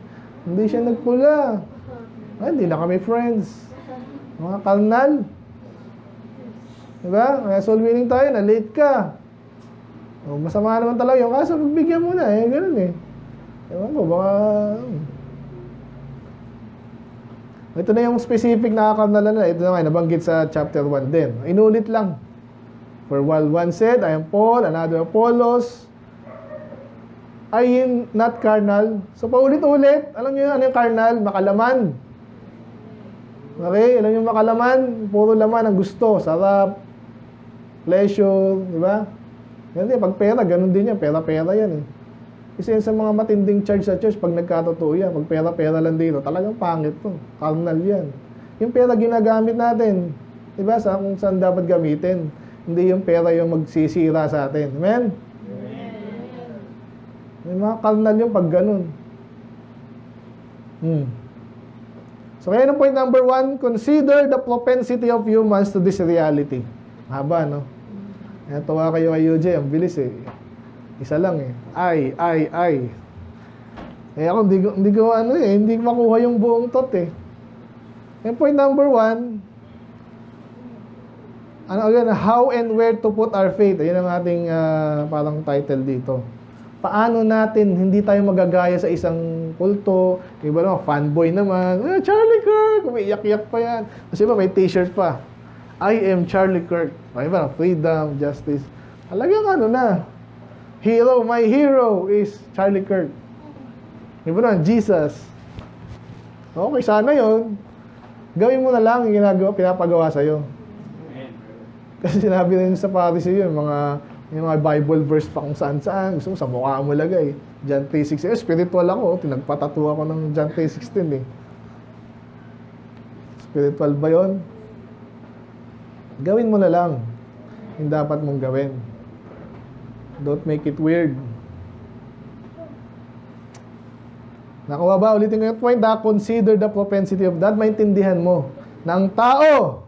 Hindi siya nagpula. Ay, hindi na kami friends. Mga karnal. Diba? Kaya soul winning tayo, na late ka. O, masama naman talaga yung kaso, pagbigyan mo na eh. Ganun eh. Ewan ko, baka... Ito na yung specific na karnal na. Ito na nga, nabanggit sa chapter 1 din. Inulit lang. For while one said, I am Paul, another Apollos, are ye not carnal? So, paulit-ulit. Alam niyo ano yung carnal? Makalaman. Okay? Alam niyo makalaman? Puro laman ang gusto. Sarap. Pleasure. Diba? Yan din. Pag pera, ganun din yan. Pera-pera yan eh. Kasi yan sa mga matinding charge sa church, pag nagkatotoo yan, pag pera-pera lang dito, talagang pangit to. Carnal yan. Yung pera ginagamit natin. Diba? Kung saan dapat gamitin. Hindi yung pera yung magsisira sa atin. Amen? May mga karnal yung pag ganun. So, kaya yung point number 1, consider the propensity of humans to this reality. Haba, no? Kaya tawa kayo kay UJ, ang bilis eh. Isa lang eh. Ay. Eh ako, hindi ko hindi ko makuha yung buong thought eh. Yung point number 1, how and where to put our faith. Ayun ang ating parang title dito. Paano natin hindi tayo magagaya sa isang kulto? Iba naman, fanboy naman. Charlie Kirk! Umiiyak-iyak pa yan. Kasi ba, may t-shirt pa. I am Charlie Kirk. Iba na, freedom, justice. Talagang hero, my hero is Charlie Kirk. Iba na, Jesus. Okay, sana yun. Gawin mo na lang yung pinapagawa sa'yo. Kasi sinabi rin sa Pharisee yun, yung mga Bible verse pa kung saan-saan. Gusto mo, sa mukha mo lagay. John 3:16. Spiritual ako. Tinagpatattoo ako ng John 3:16 eh. Spiritual ba yun? Gawin mo na lang yung dapat mong gawin. Don't make it weird. Nakuha ba? Ulitin ko yung point. Consider the propensity of that. Maintindihan mo na ang tao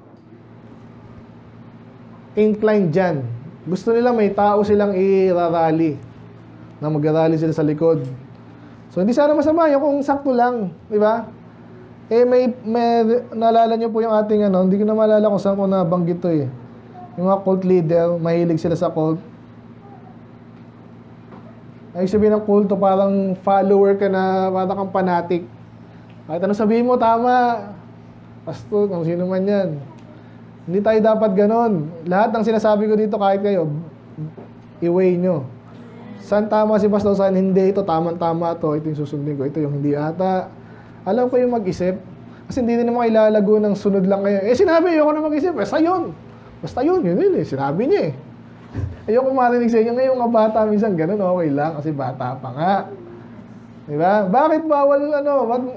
inclined dyan. Gusto nila may tao silang irarally. Na mag-rally sila sa likod. So, hindi sana masama yung kung sakto lang. Di ba? Eh, may naalala nyo po yung ating hindi ko na maalala kung saan ko nabanggit to eh. Yung mga cult leader, mahilig sila sa cult. Ay sabihin ng kulto, parang follower ka na, parang kang fanatic. Kahit ano sabihin mo, tama. Pastor, kung sino man yan. Hindi tayo dapat ganon. Lahat ng sinasabi ko dito, kahit kayo, i-weigh nyo. Saan tama si Pastor, saan hindi, ito tama-tama to, ito yung susundin ko, ito yung hindi ata. Alam ko yung mag-isip. Kasi hindi din naman ilalago ng sunod lang kayo. Eh sinabi, ayoko na mag-isip. Basta yun. Yun eh. Sinabi niya eh. Ayoko marinig sa inyo. Ngayon mga bata, minsan ganun, okay lang. Kasi bata pa nga. Diba? Bakit bawal,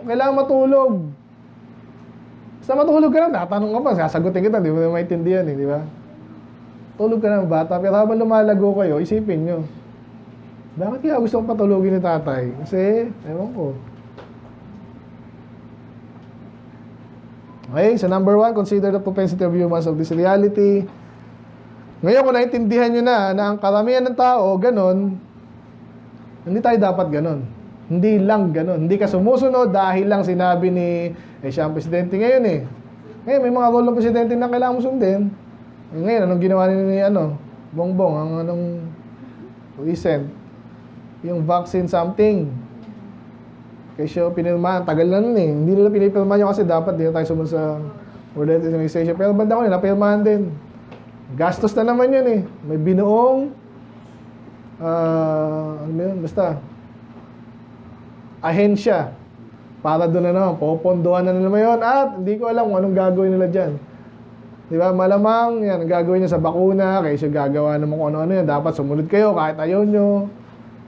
kailangan matulog? Basta matulog ka na, tatanong ka pa, sasagutin kita, di mo na maintindihan eh, di ba? Tulog ka ng bata, pero habang lumalago kayo, isipin nyo, bakit kaya gusto kong patulogin ni tatay? Kasi, ewan ko. Okay, so number 1, consider the propensity of humans of this reality. Ngayon, kung naintindihan nyo na ang karamihan ng tao, ganon, hindi tayo dapat ganon. Hindi lang ganon. Hindi ka sumusunod dahil lang sinabi ni siya ang presidente ngayon eh. Ngayon, may mga role ng presidente na kailangan mo sundin. Ngayon, anong ginawa ni Bongbong, ang recent, yung vaccine something. Kasi pinirmahan, tagal na nun eh. Hindi nila pinipirmahan nyo kasi dapat din tayo sumunod sa World Health Organization. Pero banda ko nila, pirmahan din. Gastos na naman yun eh. May binuong, basta, ahensya. Para doon na naman, pupondohan na naman yun. At hindi ko alam kung anong gagawin nila dyan. Di ba? Malamang, yan, ang gagawin nyo sa bakuna, kayo siya gagawa naman kung ano-ano yan. Dapat sumunod kayo kahit ayaw nyo.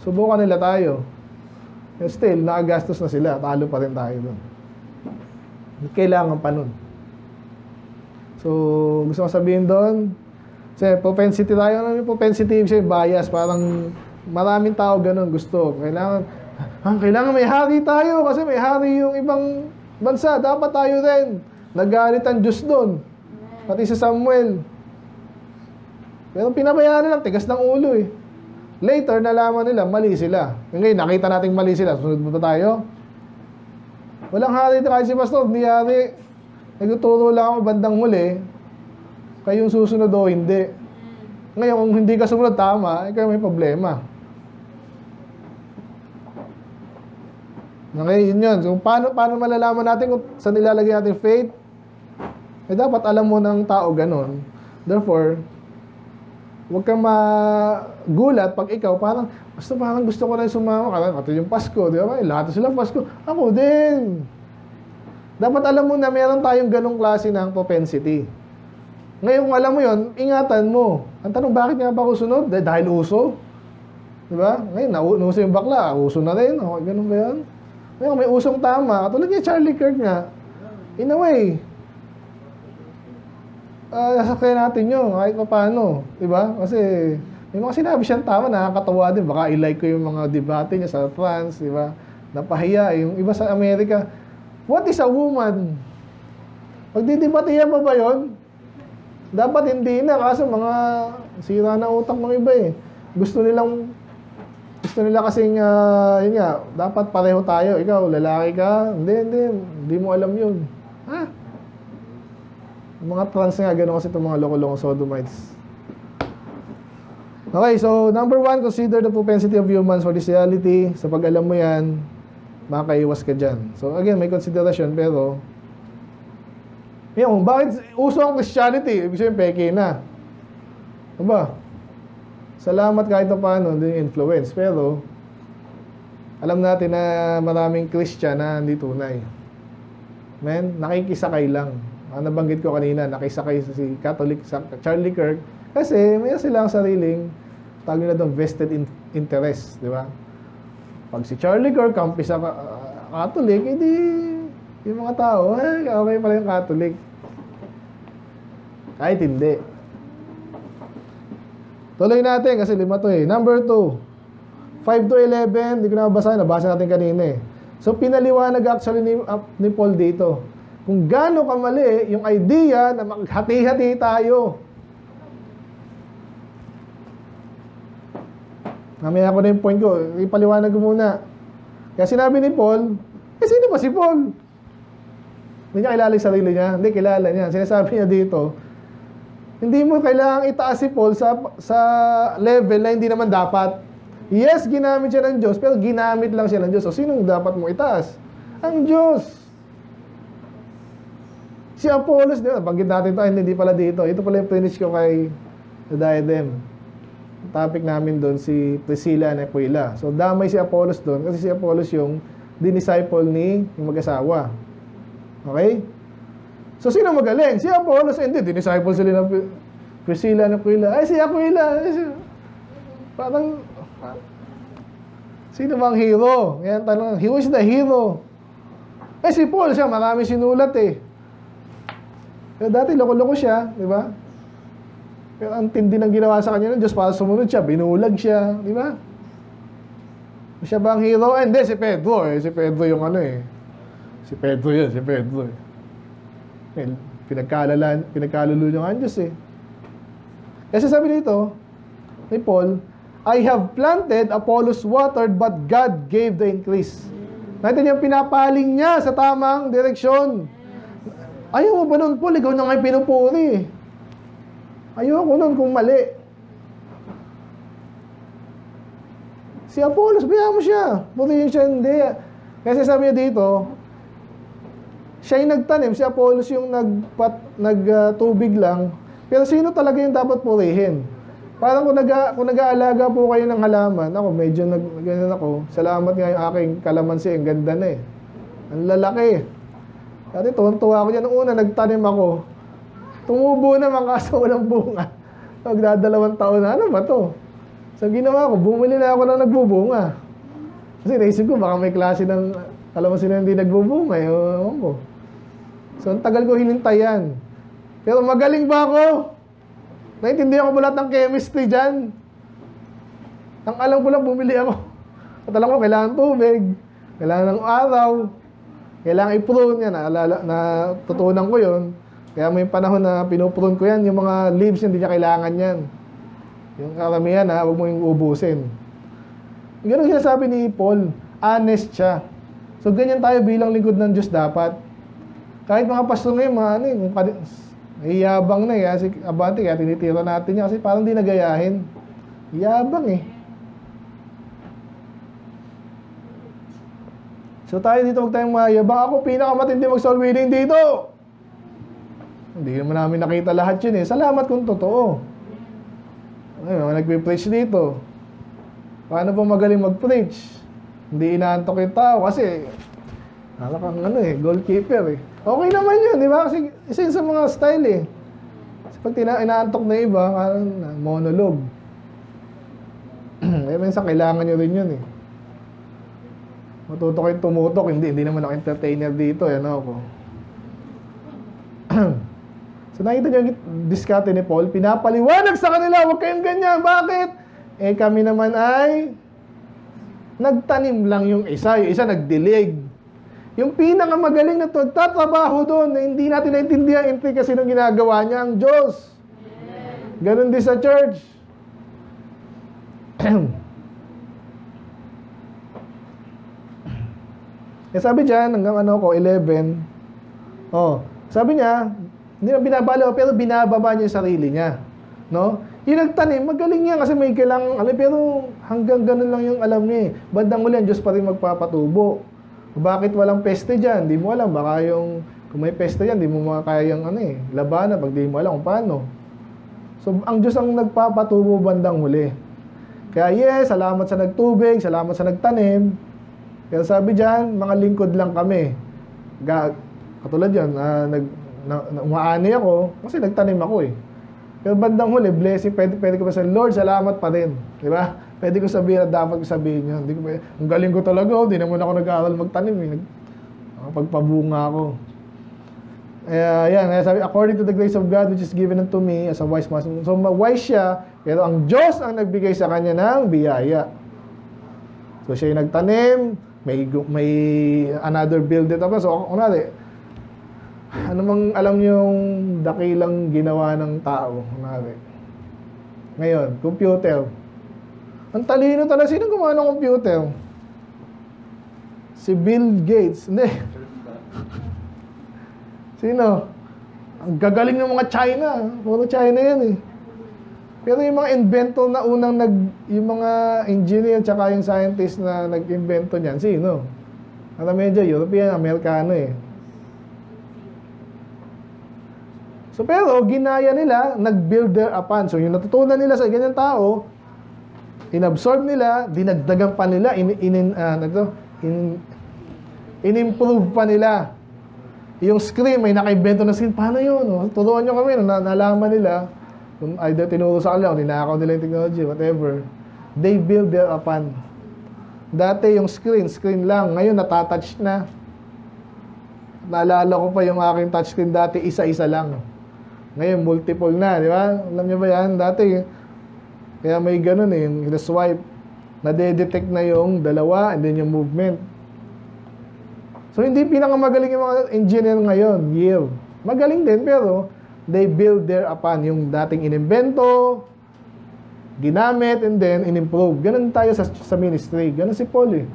Subukan nila tayo. Still, nakagastos na sila. Talo pa rin tayo doon. Kailangan pa nun. So, gusto ko sabihin doon, kasi propensity tayo. Ano yung propensity? Bias. Parang maraming tao ganun gusto. Kailangan may hari tayo kasi may hari yung ibang bansa. Dapat tayo rin. Nagalit ang Diyos doon. Pati si Samuel. Pero pinabayaan nila, tigas ng ulo eh. Later, nalaman nila, mali sila. Ngayon, nakita natin mali sila. Sunod mo ba tayo? Walang hari kahit si Pastor, hindi hari. Nagtuturo lang ako bandang huli. Kayong susunod o hindi. Ngayon, kung hindi ka sumunod tama, kayo may problema. Okay, yun. So, paano malalaman natin kung saan ilalagay natin faith? Eh, dapat alam mo ng tao ganun. Therefore, huwag kang magulat pag ikaw parang gusto ko na sumama. Kasi yung Pasko, di ba? Lahat sila Pasko. Ako din. Dapat alam mo na meron tayong ganung klase ng propensity. Ngayon, kung alam mo yun, ingatan mo. Ang tanong, bakit nga ba ako sunod? Dahil uso. Di ba? Ngayon, nauso yung bakla. Uso na rin. Okay, ganun ba yan? Ngayon, may usong tama. Katulad niya, Charlie Kirk nga. In a way, nasakyan natin yun, kahit pa paano. Diba? Kasi, may mga sinabi siyang tama, nakakatawa din. Baka i-like ko yung mga debate niya sa France, diba? Napahiya. Yung iba sa Amerika, what is a woman? Pagdidebatehan mo ba yun? Dapat hindi na, kaso mga sira na utak ng iba eh. Gusto nila kasing, yun nga, dapat pareho tayo. Ikaw, lalaki ka? Hindi mo alam yun. Ha? Yung mga trans nga, gano'n kasi itong mga loko-loko sodomites. Okay, so number 1, consider the propensity of humans for this reality. Sa pag-alam mo yan, makakaiwas ka dyan. So again, may consideration, pero yung, bakit uso ang Christianity? Ibig sabihin, peke na. Diba? Salamat kahit na paano, din influence. Pero, alam natin na maraming Christian na hindi tunay. Men, nakikisakay lang. Nabanggit ko kanina, nakisakay si Catholic, Charlie Kirk, kasi may silang sariling, tawag nila doon, vested interest. Di ba? Pag si Charlie Kirk, kampi sa Catholic, hindi yung mga tao, okay pala yung Catholic. Kahit hindi. Tuloy natin kasi 5 to eh. Number 2, 5 to 11, hindi ko na nabasa natin kanina eh. So pinaliwanag actually ni Paul dito kung gaano kamali yung idea na maghati-hati tayo. Mamaya ko na yung point ko, ipaliwanag ko muna. Kaya sinabi ni Paul, sino ba si Paul? Hindi niya kilala yung sarili niya? Hindi, kilala niya. Sinasabi niya dito, hindi mo kailangang itaas si Paul sa level na hindi naman dapat. Yes, ginamit siya ng Diyos, pero ginamit lang siya ng Diyos. So, sinong dapat mo itaas? Ang Diyos. Si Apollos, banggit natin ito, hindi pala dito. Ito pala yung finish ko kay The Diadem. Topic namin doon, si Priscilla and Aquila. So, damay si Apollos doon, kasi si Apollos yung dinisciple ni yung mag-asawa. Okay? So, sino magaling? Si Apollos, hindi. Dinisciple sila ng Priscilla and Aquila. Ay, si Aquila. Parang, sino bang hero? Yan, tanong, who is the hero? Eh, si Paul siya, marami sinulat eh. Pero dati, loko-loko siya, di ba? Pero ang tindi ng ginawa sa kanya ng Diyos para sumunod siya, binulag siya, di ba? Siya ba ang hero? Hindi, si Pedro eh. Si Pedro yung ano eh. Si Pedro yun, si Pedro eh. Pinagkalalo niya ang Diyos eh. Kasi sabi dito, ni Paul, I have planted, Apollos watered, but God gave the increase. Nakita niya, pinapaling niya sa tamang direksyon. Ayaw mo ba nun, Paul? Ikaw na nga'y pinupuri. Ayaw ko nun kung mali. Si Apollos, biya mo siya. Purihin siya, hindi. Kasi sabi niya dito, siya yung nagtanim, si Apollos yung nagtubig lang. Pero sino talaga yung dapat purihin? Parang kung nag-aalaga po kayo ng halaman, ako medyo ganyan ako, salamat nga yung aking kalamansi, ang ganda na eh. Ang lalaki. Dati tuwan-tuwa ako dyan. Noong una, nagtanim ako. Tumubo naman kaso walang bunga. Magdadalawang taon na, ano ba to? So ginawa ko, bumili na ako ng nagbubunga. Kasi naisip ko, baka may klase ng kalamansi na hindi nagbubunga. So ang tagal ko hinintayan. Pero magaling ba ako? Naintindihan ko ba lahat ng chemistry dyan? Ang alam ko lang, bumili ako. At alam ko, kailangan tubig, kailangan ng araw, kailangan i-prune yan. Natutunan ko yun. Kaya may panahon na pinuprune ko yan. Yung mga leaves, hindi niya kailangan yan. Yung karamihan, huwag mo yung ubusin. Ganun sinasabi ni Paul, honest siya. So, ganyan tayo bilang lingkod ng Diyos dapat. Kahit mga pastor ngayon, iyabang na eh. Kasi abante, kaya tinitira natin niya. Kasi parang di nagayahin. Iyabang eh. So tayo dito, huwag tayong mayabang. Ako pinakamatindi mag-soul winning dito. Hindi naman namin nakita lahat yun eh. Salamat kung totoo. Ayun, nagpe-preach dito. Paano pa magaling mag-preach? Hindi inaantok yung tao kasi kang goalkeeper eh. Okay naman yun, di ba? Kasi isa sa mga style eh. Kasi pag inaantok na iba, monologue. Eh, minsan kailangan nyo rin yun eh. Matuto kayong tumutok, hindi naman ako entertainer dito, yan ako. So nakita niyo yung diskarte ni Paul, pinapaliwanag sa kanila, huwag kayong ganyan. Bakit? Eh kami naman ay nagtanim lang yung isa nagdilig. Yung pinakamagaling na tatrabaho doon na hindi natin naintindihan kasi nung ginagawa niya ang Diyos. Ganon din sa church. Eh sabi diyan hanggang 11. Sabi niya, hindi na binabalo pero binababa niya yung sarili niya, no? Yung nagtanim, magaling yan kasi may kailangang pero hanggang ganun lang yung alam niya. Bandang uli, ang Diyos pa rin magpapatubo. Bakit walang peste diyan? Di mo alam, baka kung may peste diyan, di mo makakayang labanan pag di mo alam kung paano. So ang Diyos ang nagpapatubo bandang huli. Kaya yes, salamat sa nagtubig, salamat sa nagtanim. Kaya sabi diyan, mga lingkod lang kami. Katulad yan, umaani ako kasi nagtanim ako eh. Pero bandang huli, blessing, pwede ko pa sa Lord, salamat pa rin. Di ba? Pwede ko sabihin at dapat ko sabihin yun. Ang galing ko talaga, hindi naman ako nag-aaral magtanim eh. Pagpabunga ako. Kaya sabi, according to the grace of God which is given unto me as a wise man. So wise siya, pero ang Diyos ang nagbigay sa kanya ng biyaya. So siya yung nagtanim, may another builder tapos. So kunwari, ano mang alam niyo yung dakilang ginawa ng tao? Ngayon, computer. Ang talino talaga. Sino gumawa ng computer? Si Bill Gates. Hindi. Sino? Ang gagaling ng mga China. Puro China yan eh. Pero yung mga inventor na unang yung mga engineer tsaka yung scientist na nag-invento niyan, sino? At medyo European, Amerikano eh. So pero ginaya nila, nag-builder upon. So yung natutunan nila sa ganyan tao, inabsorb nila, dinagdagan pa nila, in-improve pa nila. Yung screen, may naka-invento na screen. Paano yun? Turuan nyo kami, nalaman nila, kung either tinuro sa kanila, o ninakaw nila yung technology, whatever. They build their upon. Dati yung screen lang. Ngayon natatouch na. Naalala ko pa yung aking touchscreen dati, isa-isa lang. Ngayon, multiple na, di ba? Alam niyo ba yan? Dati, kaya may ganun eh, yung swipe, nade-detect na yung dalawa and then yung movement. So, hindi pinakamagaling yung mga engineer ngayon, Yale. Magaling din, pero they build their upon yung dating inimbento, ginamit, and then in-improve. Ganun tayo sa ministry. Ganun si Paul eh.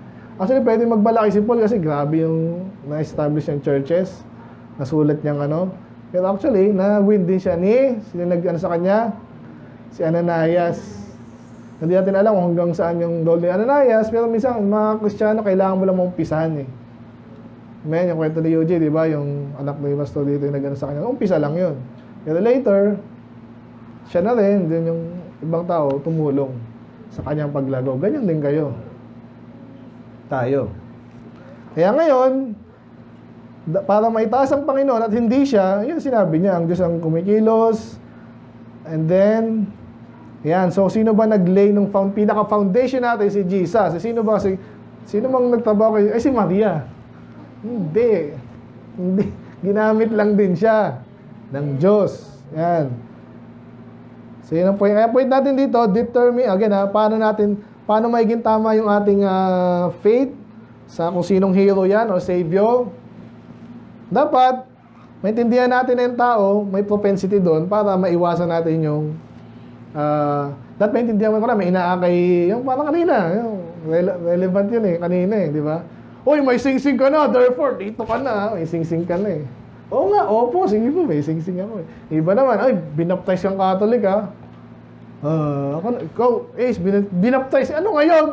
Actually, pwede magbalaki si Paul kasi grabe yung na-establish yung churches. Nasulat niyang Pero actually, na-win din siya sino sa kanya? Si Ananias. Hindi natin alam kung hanggang saan yung role ni Ananias, pero minsan, mga Kristiyano, kailangan mo lang umpisahan eh. Yung kwento ni UJ, di ba? Yung anak ni Pastor dito yung sa kanya. Umpisa lang yun. Pero later, siya na rin, din yung ibang tao, tumulong sa kanyang paglago. Ganyan din kayo. Tayo. Kaya ngayon, para maitaas ang Panginoon at hindi siya, yun sinabi niya, ang Diyos ang kumikilos. And then, yan. So, sino ba nag-lay ng pinaka-foundation natin? Si Jesus. Sino bang nagtrabaho kayo? Si Maria. Hindi. Ginamit lang din siya ng Diyos. Yan. So, yun ang point. Kaya point natin dito, determine, again paano maiging tama yung ating faith sa kung sinong hero yan o savior. Dapat, maintindihan natin na yung tao, may propensity doon para maiwasan natin yung dapat maintindihan mo ko na, may inaakay, yung parang kanina, yung relevant yun kanina di ba? Uy, may sing-sing ka na, therefore, dito ka na, may sing-sing ka na Oo nga, opo, sige po, may sing-sing ako Iba naman, ay, binaptize kang Catholic ikaw, binaptize, ano ngayon?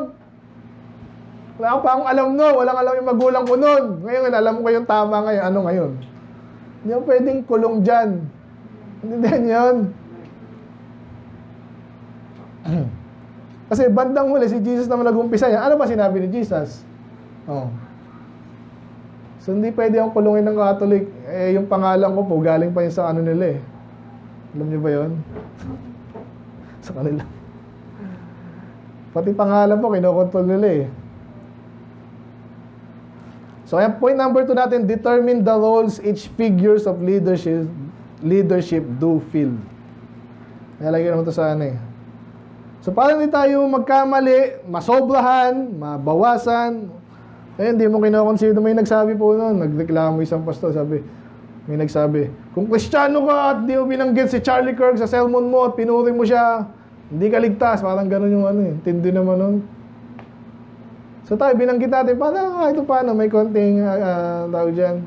Wala pa akong alam walang alam yung magulang ko nun. Ngayon, alam ko yung tama ngayon. Ano ngayon? Hindi mo pwedeng kulong dyan. Hindi din yun. Kasi bandang huli, si Jesus naman nag-umpisa yan. Ano ba sinabi ni Jesus? So, hindi pwede akong kulungin ng Catholic. Yung pangalan ko po, galing pa yun sa nila Alam niyo ba yun? Sa kanila. Pati pangalan po, kinokontrol nila So, point number 2 natin, determine the roles each figures of leadership leadership do feel. Nalagay naman ito sa ano eh. So, para hindi tayo magkamali, masobrahan, mabawasan. Eh, hindi mo kinoconsider. May nagsabi po noon, nagreklamo isang pastor, sabi, may nagsabi, kung Kristiyano ka at di mo binanggit si Charlie Kirk sa sermon mo at pinuri mo siya, hindi ka ligtas. Parang gano'n yung ano eh. Tindi naman nun. So tayo, binanggit natin, kahit paano, may konting, tawag dyan,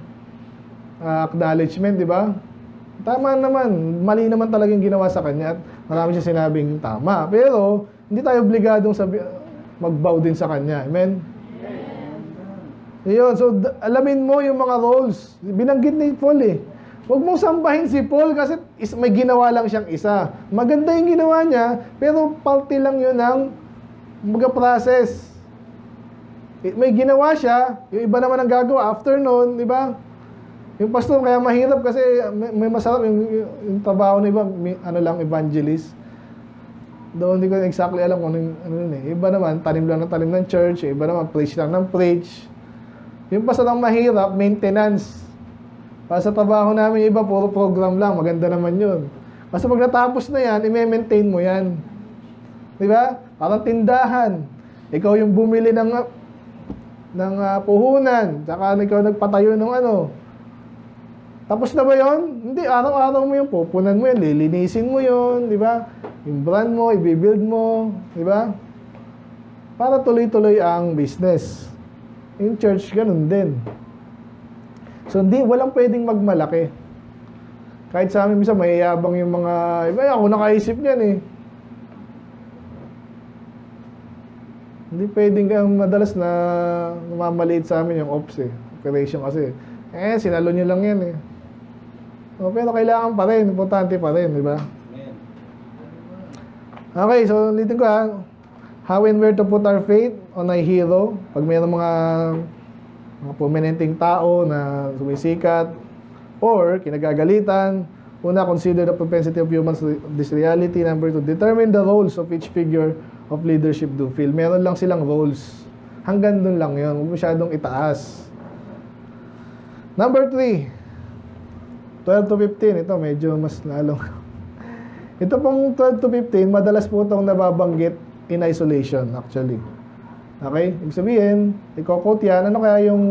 acknowledgement, di ba? Tama naman, mali naman talaga yung ginawa sa kanya at marami siya sinabing tama. Pero, hindi tayo obligadong mag-bow din sa kanya. Amen? Yun, so alamin mo yung mga roles. Binanggit ni Paul eh. Huwag mong sambahin si Paul kasi may ginawa lang siyang isa. Maganda yung ginawa niya, pero parte lang yun ng process. May ginawa siya, yung iba naman ang gagawa after noon, di ba? Yung pastor kaya mahirap kasi may masarap yung trabaho ng iba, ano lang, evangelist. Doon hindi ko exactly alam kung ano yun eh. Iba naman, tanim lang ng tanim ng church, iba naman, preach lang ng preach. Yung pastor ang mahirap, maintenance. Para sa trabaho namin, iba, puro program lang, maganda naman yun. Kasi pag natapos na yan, i-maintain mo yan. Di ba? Parang tindahan. Ikaw yung bumili ng puhunan, tsaka ikaw nagpatayo ng ano. Tapos na ba yun? Hindi, araw-araw mo yun, pupunan mo yun, lilinisin mo yun, di ba? Yung brand mo, i-build mo, di ba? Para tuloy-tuloy ang business. Yung church, ganun din. So, walang pwedeng magmalaki. Kahit sa amin, minsan, mayayabang yung mga, iba, ako nakaisip niyan eh. Hindi pwedeng madalas na namamaliit sa amin yung ops eh. Operation kasi. Sinalo nyo lang yan eh. Pero kailangan pa rin. Importante pa rin, di ba? Okay, so ulitin ko ha. How and where to put our faith on a hero. Pag mayroong mga prominenteng tao na sumisikat or kinagagalitan. Una, consider the propensity of humans to this reality. Number 2, determine the roles of each figure of leadership do feel. Meron lang silang roles. Hanggang dun lang yun. Huwag masyadong itaas. Number 3, 12 to 15. Ito, medyo mas lalong. Ito pong 12 to 15, madalas po itong nababanggit in isolation, actually. Okay? Ibig sabihin, i-quote yan. Ano kaya yung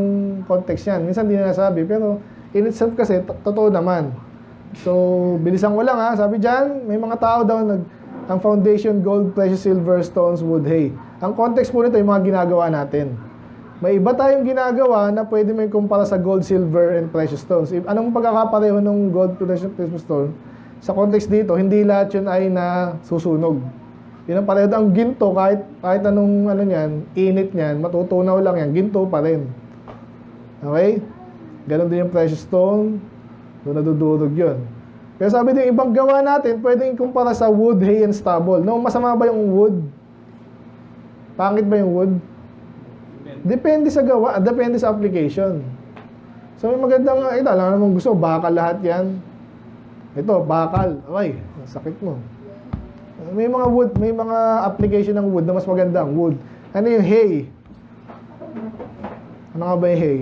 context yan? Minsan hindi na nasabi, pero in itself kasi, totoo naman. So, bilisan ko lang ha. Sabi dyan, may mga tao daw ang foundation, gold, precious silver, stones, wood, hay. Ang context po nito, yung mga ginagawa natin. May iba tayong ginagawa na pwede mo kumpara sa gold, silver, and precious stones. Anong pagkakapareho ng gold, precious stone? Sa context dito, hindi lahat yun ay nasusunog. Yun ang pareho. Ang ginto, kahit anong ano niyan, init niyan, matutunaw lang yan, ginto pa rin. Okay? Ganon din yung precious stone, doon nadudurog yun. Pero sabi din, ibang gawa natin, pwedeng ikumpara sa wood, hay, and stubble. No, masama ba yung wood? Pangit ba yung wood? Depende sa gawa, depende sa application. So may magandang, ito, alam naman gusto, bakal lahat yan. Ito, bakal. Ay, sakit mo. May mga wood, may mga application ng wood na mas magandang wood. Ano yung hay? Ano nga ba yung hay?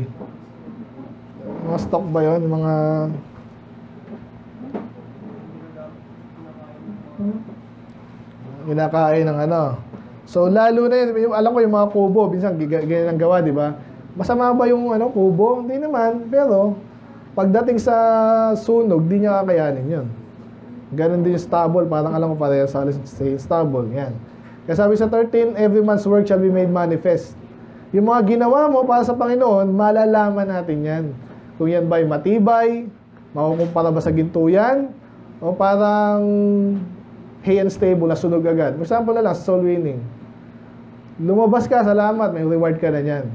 Mga stock ba yun? Mga kinakain ng ano. So, lalo na yun, alam ko yung mga kubo, minsan ganyan ang gawa, di ba? Masama ba yung kubo? Hindi naman, pero pagdating sa sunog, di niya kakayanin yun. Ganon din yung stubble, parang alam ko pareho sa stubble, yan. Kaya sabi sa 13, every man's work shall be made manifest. Yung mga ginawa mo para sa Panginoon, malalaman natin yan. Kung yan ba'y matibay, makukumpara ba sa ginto yan, o parang hay and stable na sunog agad. For example na lang, soul winning. Lumabas ka, salamat, may reward ka na yan.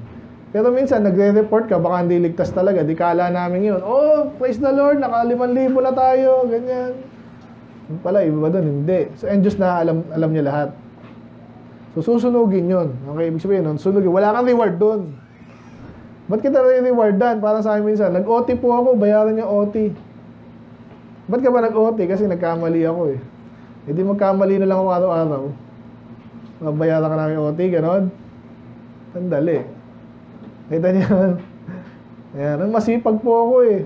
Pero minsan, nagre-report ka, baka hindi ligtas talaga, di kala namin yun. Oh, praise the Lord, naka 5,000 na tayo, ganyan. Pala, iba ba doon? Hindi. So, and Diyos na alam niya lahat. So, susunugin yun. Okay, ibig sabihin nun, sunugin. Wala kang reward doon. Ba't kita re-rewardan? Parang sa akin minsan, nag-OT po ako, bayaran niyo OT. Ba't ka ba nag-OT? Kasi nagkamali ako eh. Hindi magkamali na lang ako araw-araw. Mabayaran ka namin OT, ganon. Sandali. Kita niyo. Ayan, masipag po ako eh.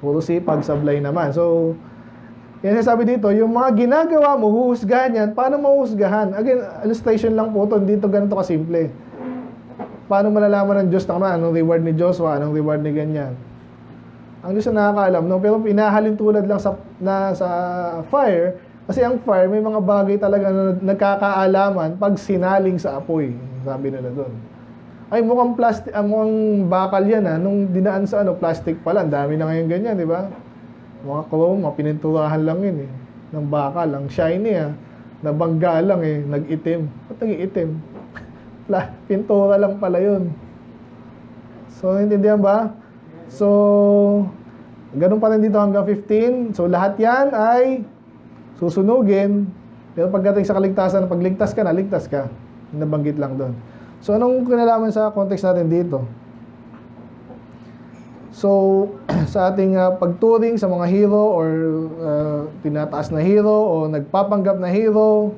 Puro sipag, sablay naman. So, yan sabi dito, yung mga ginagawa mo, huhusgahan yan. Paano mahuhusgahan? Again, illustration lang po ito. Dito ganito kasimple. Paano malalaman ng Diyos na anong reward ni Joshua, anong reward ni ganyan? Ang Diyos na nakakaalam, no? Pero pinahalin tulad lang sa fire, kasi ang fire, may mga bagay talaga na nagkakaalaman pag sinaling sa apoy. Sabi nila doon. Ay, mukhang plastic, mukhang bakal yan, ha? Nung dinaan sa plastic pala, ang dami na ngayon ganyan, di ba? Mga chrome, mga pininturahan lang yun, ng bakal, ang shiny, ha? Nabangga lang, nag-itim. Ba't nag-iitim? Pintura lang pala yun. So, intindihan ba? So, ganun pa rin dito hanggang 15. So, lahat yan ay susunugin. Pero pagdating sa kaligtasan, pagligtas ka na, ligtas ka. Nabanggit lang doon. So, anong kinalaman sa context natin dito? So, sa ating pagturing sa mga hero or tinataas na hero o nagpapanggap na hero,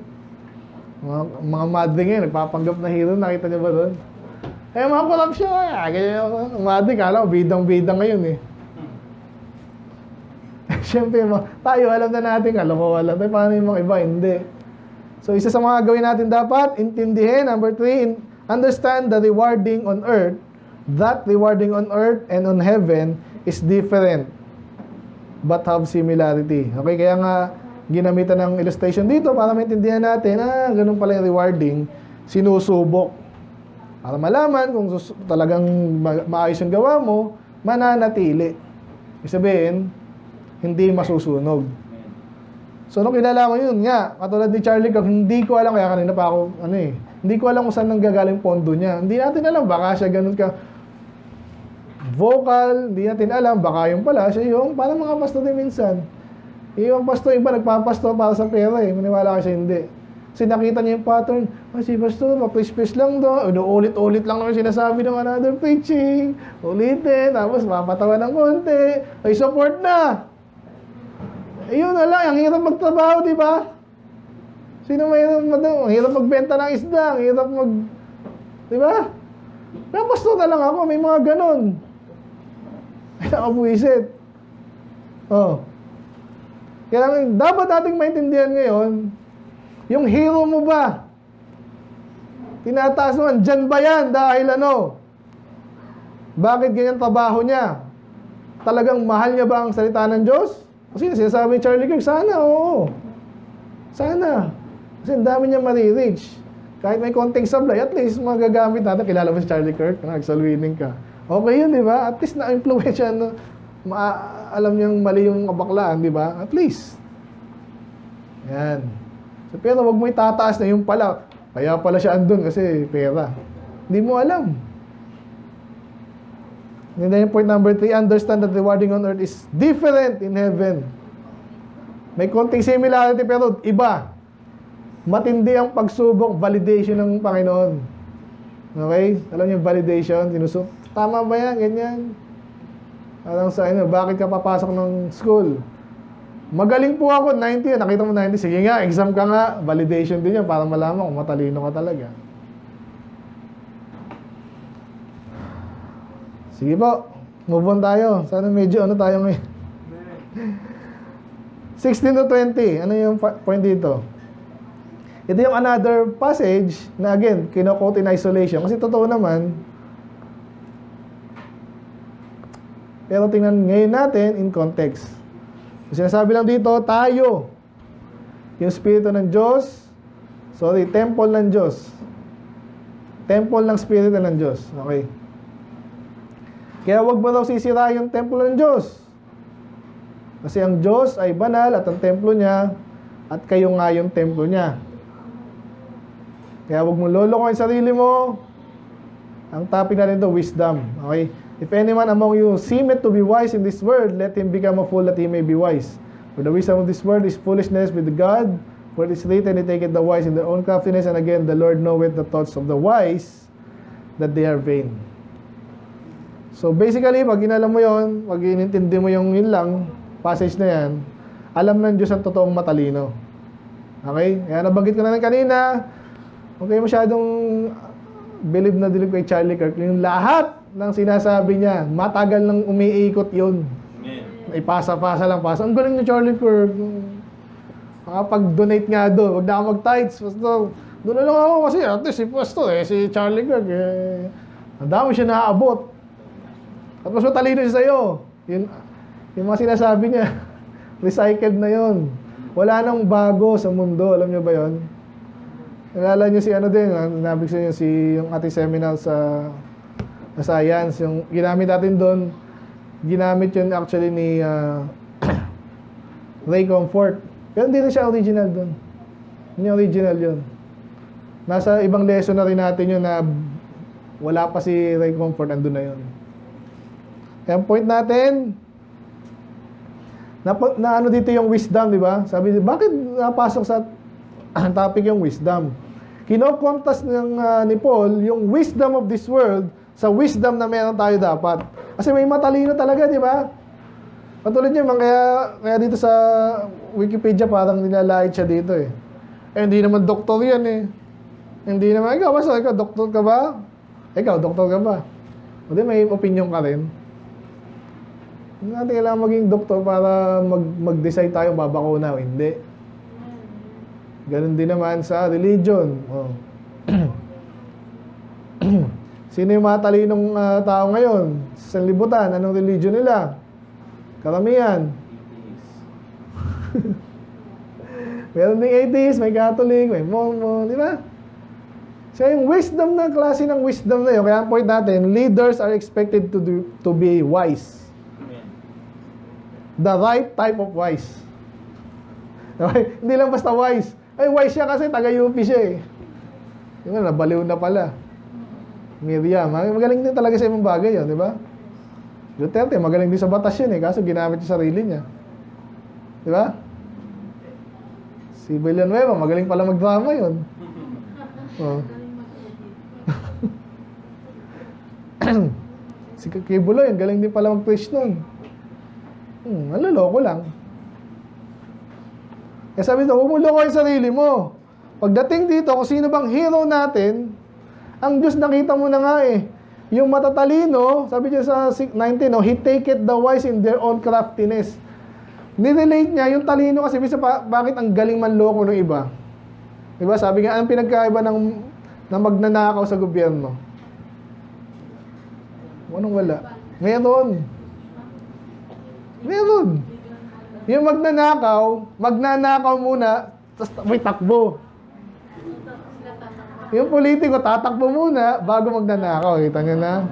mga madre ngayon, nagpapanggap na hero, nakita niyo ba doon? Mga corruption, ganyan, madre, kala ko, bidang-bidang ngayon Siyempre, tayo alam na natin, kalokohan lang tayo, paano yung mga iba, hindi. So, isa sa mga gawin natin dapat, intindihin, number 3, understand the rewarding on earth, that rewarding on earth and on heaven is different, but have similarity. Okay, kaya nga, ginamitan ng illustration dito para maintindihan natin, ganun pala yung rewarding, sinusubok. Para malaman kung talagang maayos yung gawa mo, mananatili. Ibig sabihin, hindi masusunog. So, nung kinalaman yun nga, katulad ni Charlie Kirk, hindi ko alam, kaya kanina pa ako, hindi ko alam kung saan nanggagaling pondo niya. Hindi natin alam, baka siya ganun ka vocal, hindi natin alam, baka yung pala, siya yung, parang mga pastor din minsan. Yung pastor, iba nagpapastor para sa pera maniwala ka siya, hindi. Kasi nakita niya yung pattern, si pastor, mapis-pis lang doon, ulit-ulit lang naman sinasabi ng another preaching, ulitin, tapos mapatawa ng konti, ay support na. Yun na lang, ang hirap magtrabaho, di ba? Sino may ang hirap magbenta ng isda, ang hirap di ba? Pero pastor na lang ako, may mga ganon. Ay, nakabuisit. Kaya dapat nating maintindihan ngayon, yung hero mo ba? Tinataas mo, dyan ba yan? Dahil bakit ganyan trabaho niya? Talagang mahal niya ba ang salita ng Diyos? Kasi sinasabi ni Charlie Kirk, sana, oo. Sana. Kasi ang dami niya marireach. Kahit may konting sablay, at least magagamit natin. Kilala mo si Charlie Kirk? Nagsalwining ka. Okay yun, di ba? At least na-influence siya, alam niyang mali yung kabaklaan, di ba? At least. Yan. So, pero wag mo itataas na yung pala. Kaya pala siya andun kasi pera. Hindi mo alam. And then point number 3, understand that the rewarding on earth is different in heaven. May konting similarity pero iba. Matindi ang pagsubok, validation ng Panginoon. Okay? Alam niyo validation, tama ba yan? Ganyan. Parang sa bakit ka papasok ng school? Magaling po ako, 90. Nakita mo 90. Sige nga, exam ka nga. Validation din yan para malaman kung matalino ka talaga. Sige po, move on tayo. Sana medyo tayo ngayon. 16 to 20. Ano yung point dito? Ito yung another passage na again, kino-quote in isolation. Kasi totoo naman. Pero tingnan ngayon natin in context. Sinasabi lang dito, tayo, yung Espiritu ng Diyos, temple ng Diyos. Temple ng Espiritu ng Diyos. Okay. Kaya wag mo daw sisira yung templo ng Diyos. Kasi ang Diyos ay banal at ang templo niya at kayo nga yung templo niya. Kaya wag mo lolokohin sarili mo. Ang topic natin ito, wisdom. Okay? If anyone among you seemeth to be wise in this world, let him become a fool that he may be wise. For the wisdom of this world is foolishness with God. For it is written, they taketh the wise in their own craftiness, and again, the Lord knoweth the thoughts of the wise, that they are vain. So basically, pag inalam mo yon, pag inintindi mo yung yun lang, passage na yan, alam ng Diyos ang totoong matalino. Okay? Kaya nabanggit ko na kanina, okay masyadong believe na dilig kay Charlie Kirk. Yung lahat ng sinasabi niya, matagal nang umiikot yun. ipasa-pasa lang, pasa. Ang galing ni Charlie Kirk. Makapag-donate nga doon. Huwag na ako mag-tithes, Pastor. Doon na lang ako kasi at least si Pastor, si Charlie Kirk, ang dami siya naaabot. At mas matalino siya sa'yo. Yung mga sinasabi niya, recycled na yon. Wala nang bago sa mundo. Alam niyo ba yon? Nalala niyo si ano din, nabig sa inyo, yung ating seminar sa science, yung ginamit natin doon, ginamit yun actually ni Ray Comfort. Pero hindi rin siya original doon. Hindi original yun. Nasa ibang lesson na rin natin yun na wala pa si Ray Comfort, andun na yun. Kaya ang point natin, na ano dito yung wisdom, di ba? Sabi, bakit napasok sa topic yung wisdom? Kino-contrast ni Paul yung wisdom of this world sa wisdom na meron tayo dapat. Kasi may matalino talaga, di ba? Patulad niya, kaya dito sa Wikipedia parang nilalait siya dito eh. Hindi naman doktor yan eh. Hindi naman, ikaw doktor ka ba? Ikaw, doktor ka ba? O di, may opinion ka rin. Hindi natin kailangan maging doktor para mag-decide tayo babakuna o hindi. Ganun din naman sa religion. Oh. Sino yung mga talinong tao ngayon? Sa libutan, anong religion nila? Karamihan. Meron ding atheist, may Catholic, may Mormon, di ba? So yung wisdom na klase ng wisdom na yun, kaya ang point natin, leaders are expected to be wise. The right type of wise. Okay? Hindi lang basta wise. Ay, wise siya kasi taga-UP siya eh. Diba, nabaliw na pala. Miriam, magaling din talaga sa ibang bagay yun, di ba? Duterte, magaling din sa batas yun eh, kaso ginamit yung sarili niya. Di ba? Si Villanueva, magaling pala mag-drama yun. Oh. Si Kibuloy, ang galing din pala mag-preach nun. Naloloko lang. Kaya sabi ito, huwag mo loko yung sarili mo. Pagdating dito, kung sino bang hero natin, ang Diyos nakita mo na nga eh. Yung matatalino, sabi niya sa 19, he taketh the wise in their own craftiness. Nirelate niya yung talino kasi bisa bakit ang galing manloko ng iba. Diba? Sabi nga, anong pinagkaiba ng magnanakaw sa gobyerno? Anong wala? Meron. Yung magnanakaw muna, tapos may takbo. Yung politiko, tatakbo muna bago magnanakaw. Kita nyo na?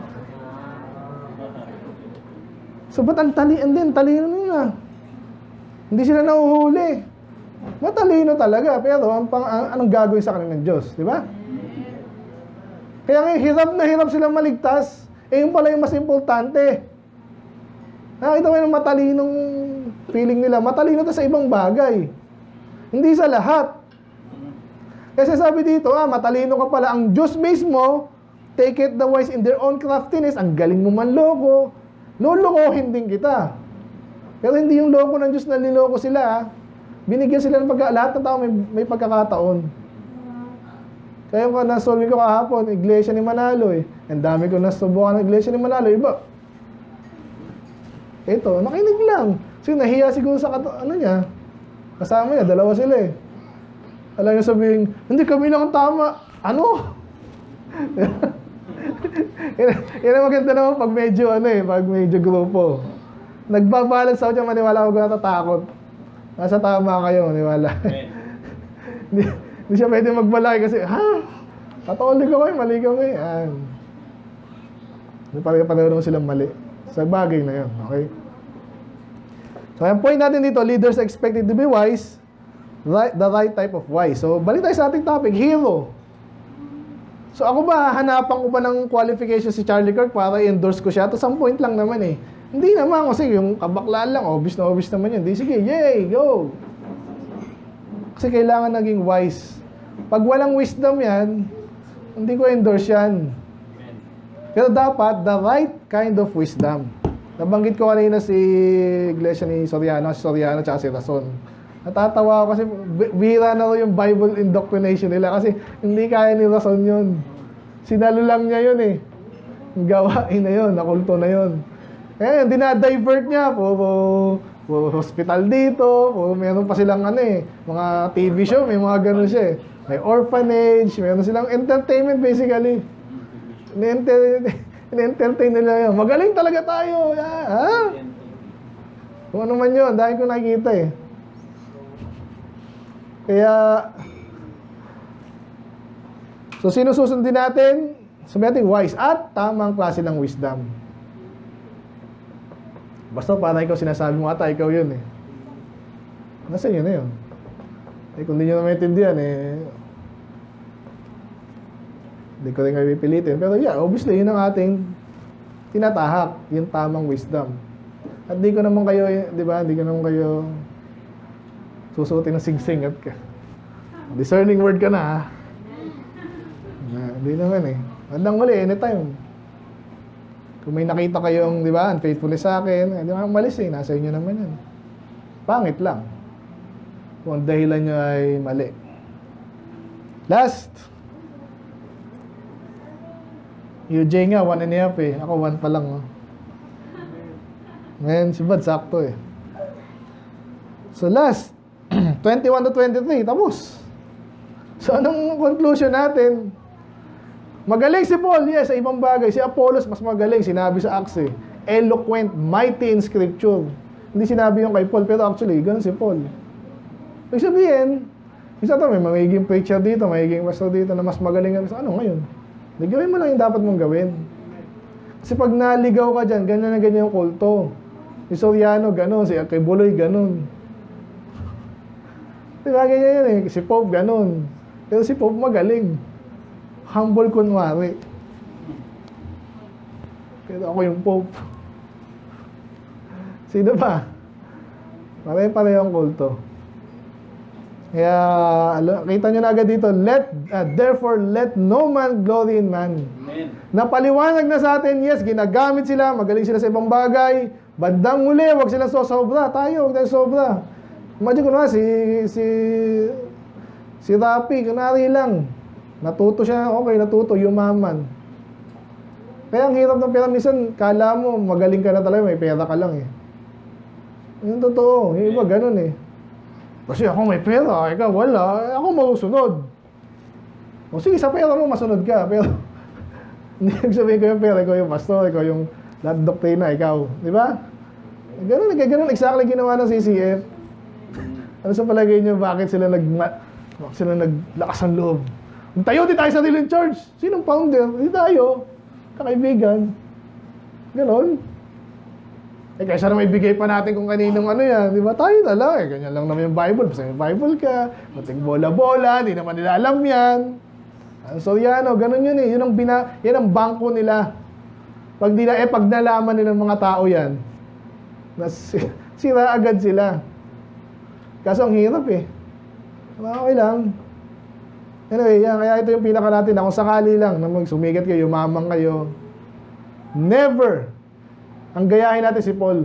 So, ba't ang talino nila? Hindi sila nahuhuli. Matalino talaga, pero anong gagawin sa kanila ng Diyos? Di ba? Kaya ngayon, hirap silang maligtas. Yung pala yung mas importante. Nakita mo yung matalinong feeling nila. Matalino to sa ibang bagay. Hindi sa lahat. Kasi sabi dito, matalino ka pala. Ang Diyos mismo, take it the wise in their own craftiness. Ang galing mo manloko. Lolokohin din kita. Pero hindi yung loko ng Diyos na niloko sila. Binigyan sila ng lahat ng tao may pagkakataon. Kaya yung nasolve ko kahapon, Iglesia ni Manalo eh. Ang dami ko nasubukan ng Iglesia ni Manalo. Iba. Ito, nakinig lang. So nahiya siguro sa niya. Kasama niya, dalawa sila eh. Alam niya sabihin, hindi kami lang tama. Ano? Yan ang maganda naman pag medyo grupo. Nagbabalance ako dyan, maniwala ako natatakot. Nasa tama kayo, maniwala. Hindi siya pwede magbalay kasi, katolik ako mali kami. Pareho naman silang mali. Sa bagay na yun, okay? So, ang point natin dito, leaders are expected to be wise, the right type of wise. So, balik tayo sa ating topic, hero. So, ako ba, hanapan ko ba ng qualification si Charlie Kirk para i-endorse ko siya? To some point lang naman eh. Hindi naman kasi yung kabaklaan lang, obvious naman yun. Di, sige, yay, go! Kasi kailangan naging wise. Pag walang wisdom yan, hindi ko endorse yan. Pero dapat, the right kind of wisdom. Nabanggit ko kanina si Iglesia ni Soriano, at si Rason. Natatawa ako kasi bihira na yung Bible indoctrination nila kasi hindi kaya ni Rason yun. Sinalo lang niya yun eh. Yung gawain na yun, nakulto na yun. Eh, dinadivert niya po hospital dito, meron pa silang mga TV show, may mga ganun siya eh. May orphanage, meron silang entertainment basically. In-entertain nila yun. Magaling talaga tayo. Ha? Kung ano man yun, dahil ko nakikita eh. Kaya, so sino susundin natin? Sabi natin wise at tamang klase ng wisdom. Basta para ikaw sinasabi mo ata, ikaw yun eh. Nasa inyo na yun. Eh kung di nyo na maintindihan hindi ko rin kayo pipilitin. Pero yeah, obviously, yun ang ating tinatahak, yung tamang wisdom. At di ko naman kayo, di ba, di ko naman kayo susuotin ng sing-sing at ka. Discerning word ka na, ha? Hindi naman eh. Bandang muli, anytime. Kung may nakita kayong, di ba, unfaithfulness sa akin, di ba, malis eh, nasa inyo naman yan. Pangit lang. Kung ang dahilan nyo ay mali. Last. UJ nga, 1.5 eh. Ako 1 pa lang. Oh. Man, si Bad, sakto eh. So last, 21 to 23, tapos. So anong conclusion natin? Magaling si Paul, yes, sa ibang bagay. Si Apollos, mas magaling, sinabi sa Acts eh. Eloquent, mighty in scripture. Hindi sinabi yung kay Paul, pero actually, ganun si Paul. Ibig sabihin, isa to, may magiging preacher dito, magiging pastor dito na mas magaling. Ano ngayon? Gawin mo lang yung dapat mong gawin. Kasi pag naligaw ka dyan, ganyan na ganyan yung kulto. Si Soriano, ganun. Si kay Buloy, ganun. Diba, ganyan yan eh. Si Pope, ganun. Pero si Pope magaling. Humble kunwari. Pero ako yung Pope. Sino ba? Pare-pareho ang kulto. Kaya, kita nyo na agad dito, therefore, let no man glory in man. Amen. Napaliwanag na sa atin, yes, ginagamit sila, magaling sila sa ibang bagay, bandang muli, wag silang sobra. Tayo, wag tayong sobra. Imagine ko na, si Rapi, kunwari lang. Natuto siya, okay, natuto, yumaman. Kaya ang hirap ng pera, minsan, kala mo, magaling ka na talaga, may pera ka lang eh. Yung totoo, yung iba ganun eh. Kasi ako may pera, ikaw wala, ako mausunod. O sige, sa pera mo masunod ka, pero hindi sabihin ko yung pera, ikaw yung pastor, ikaw yung lahat doktrina, ikaw. Di ba? Ganun exactly ginawa ng CCF. Ano sa palagay nyo, bakit sila naglakas ang loob? Kung tayo, di tayo sa Dillon Church. Sinong founder? Di tayo. Kakaibigan. Ganon. Eh, kaysa na may bigay pa natin kung kaninong ano yan. Di ba? Tayo na lang. Eh, ganyan lang naman yung Bible. Basta may Bible ka. Mating bola-bola. Di naman nila alam yan. So, yan o. Ganun yun eh. Yan ang bangko nila. Pag nalaman nilang mga tao yan, sira agad sila. Kaso ang hirap eh. Okay lang. Anyway, yan. Kaya ito yung pinaka natin. Kung sakali lang na magsumigat kayo, yumamang kayo, never ang gayahin natin si Paul.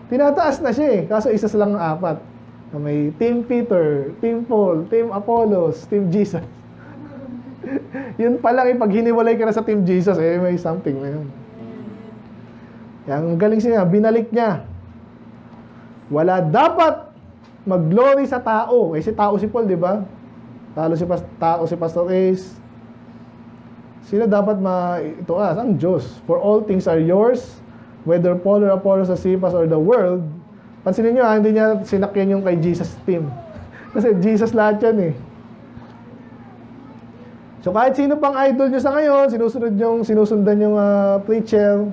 Tinataas na siya eh. Kaso isa lang ang 4. May Team Peter, Team Paul, Team Apollos, Team Jesus. Yun pa lang pag hiniwalay ka na sa Team Jesus, may something na yun. Ang galing siya, binalik niya. Wala dapat mag-glory sa tao. Si tao si Paul, di ba? Tao si Pastor Ace. Sila dapat ituas ang Diyos. For all things are yours, whether Paul or Apollos, Cephas or the world. Pansinin nyo, hindi niya sinakyan yung kay Jesus team. Kasi Jesus lahat yan eh. So kahit sino pang idol nyo sa ngayon, sinusundan yung preacher,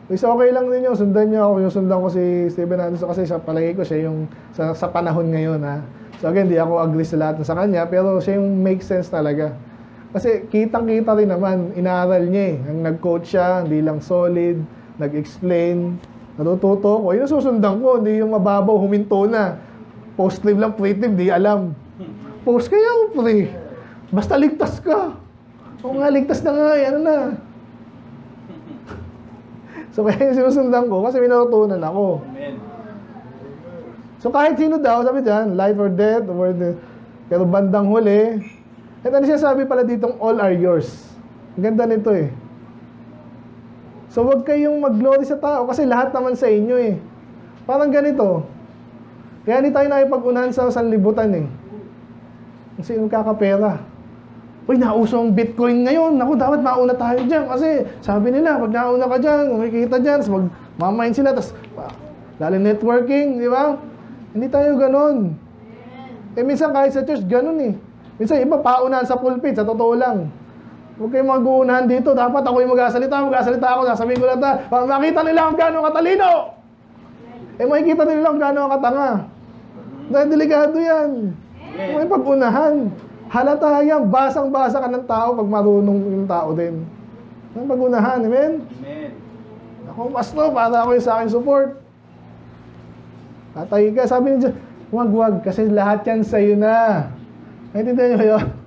is okay lang din yung sundan nyo. Ako yung sundan ko si Stephen Anderson kasi sa palagi ko siya yung sa panahon ngayon ha. So again, di ako agree sa lahat sa kanya, pero siya yung make sense talaga. Kasi kitang-kita rin naman, inaaral niya eh. Ang nag-coach siya, hindi lang solid, nag-explain, natututo ko. Yun ang susundan ko, hindi yung mababaw, huminto na. Post-live lang, pre-live, di alam. Post kaya ako, pre. Basta ligtas ka. O nga, ligtas na nga, ano na. So kaya yung sinusundan ko, kasi minutunan ako. Amen. So kahit sino daw, sabi dyan, life or death, pero bandang huli, at ano siya sabi pala ditong all are yours. Ang ganda nito eh. So wag kayong mag-glory sa tao kasi lahat naman sa inyo eh. Parang ganito. Kaya hindi tayo nakipag-unahan sa sanlibutan eh. Kasi magkakapera. Uy, nauso ang Bitcoin ngayon. Naku, dapat mauna tayo dyan. Kasi sabi nila, pag nauna ka dyan, makikita dyan, magmamain sila, tapos lalo networking, di ba? Hindi tayo ganun. Eh minsan kahit sa church, ganun eh. Minsan iba paunahan sa pulpit, sa totoo lang. Huwag kayong mag-uunahan dito. Dapat ako yung magsasalita ako. Sasabihin ko lang makita nila kung gaano katalino. Eh makikita nila kung gaano katanga. Dahil delikado yan. May pag-unahan. Halata yan. Basang-basa ka ng tao pag marunong yung tao din. May pag-unahan. Amen? Amen. Ako, pastor, para ako yung sa akin support. Tatay ka. Sabi niya, wag. Kasi lahat yan sa'yo na. Naintindihan niyo yun?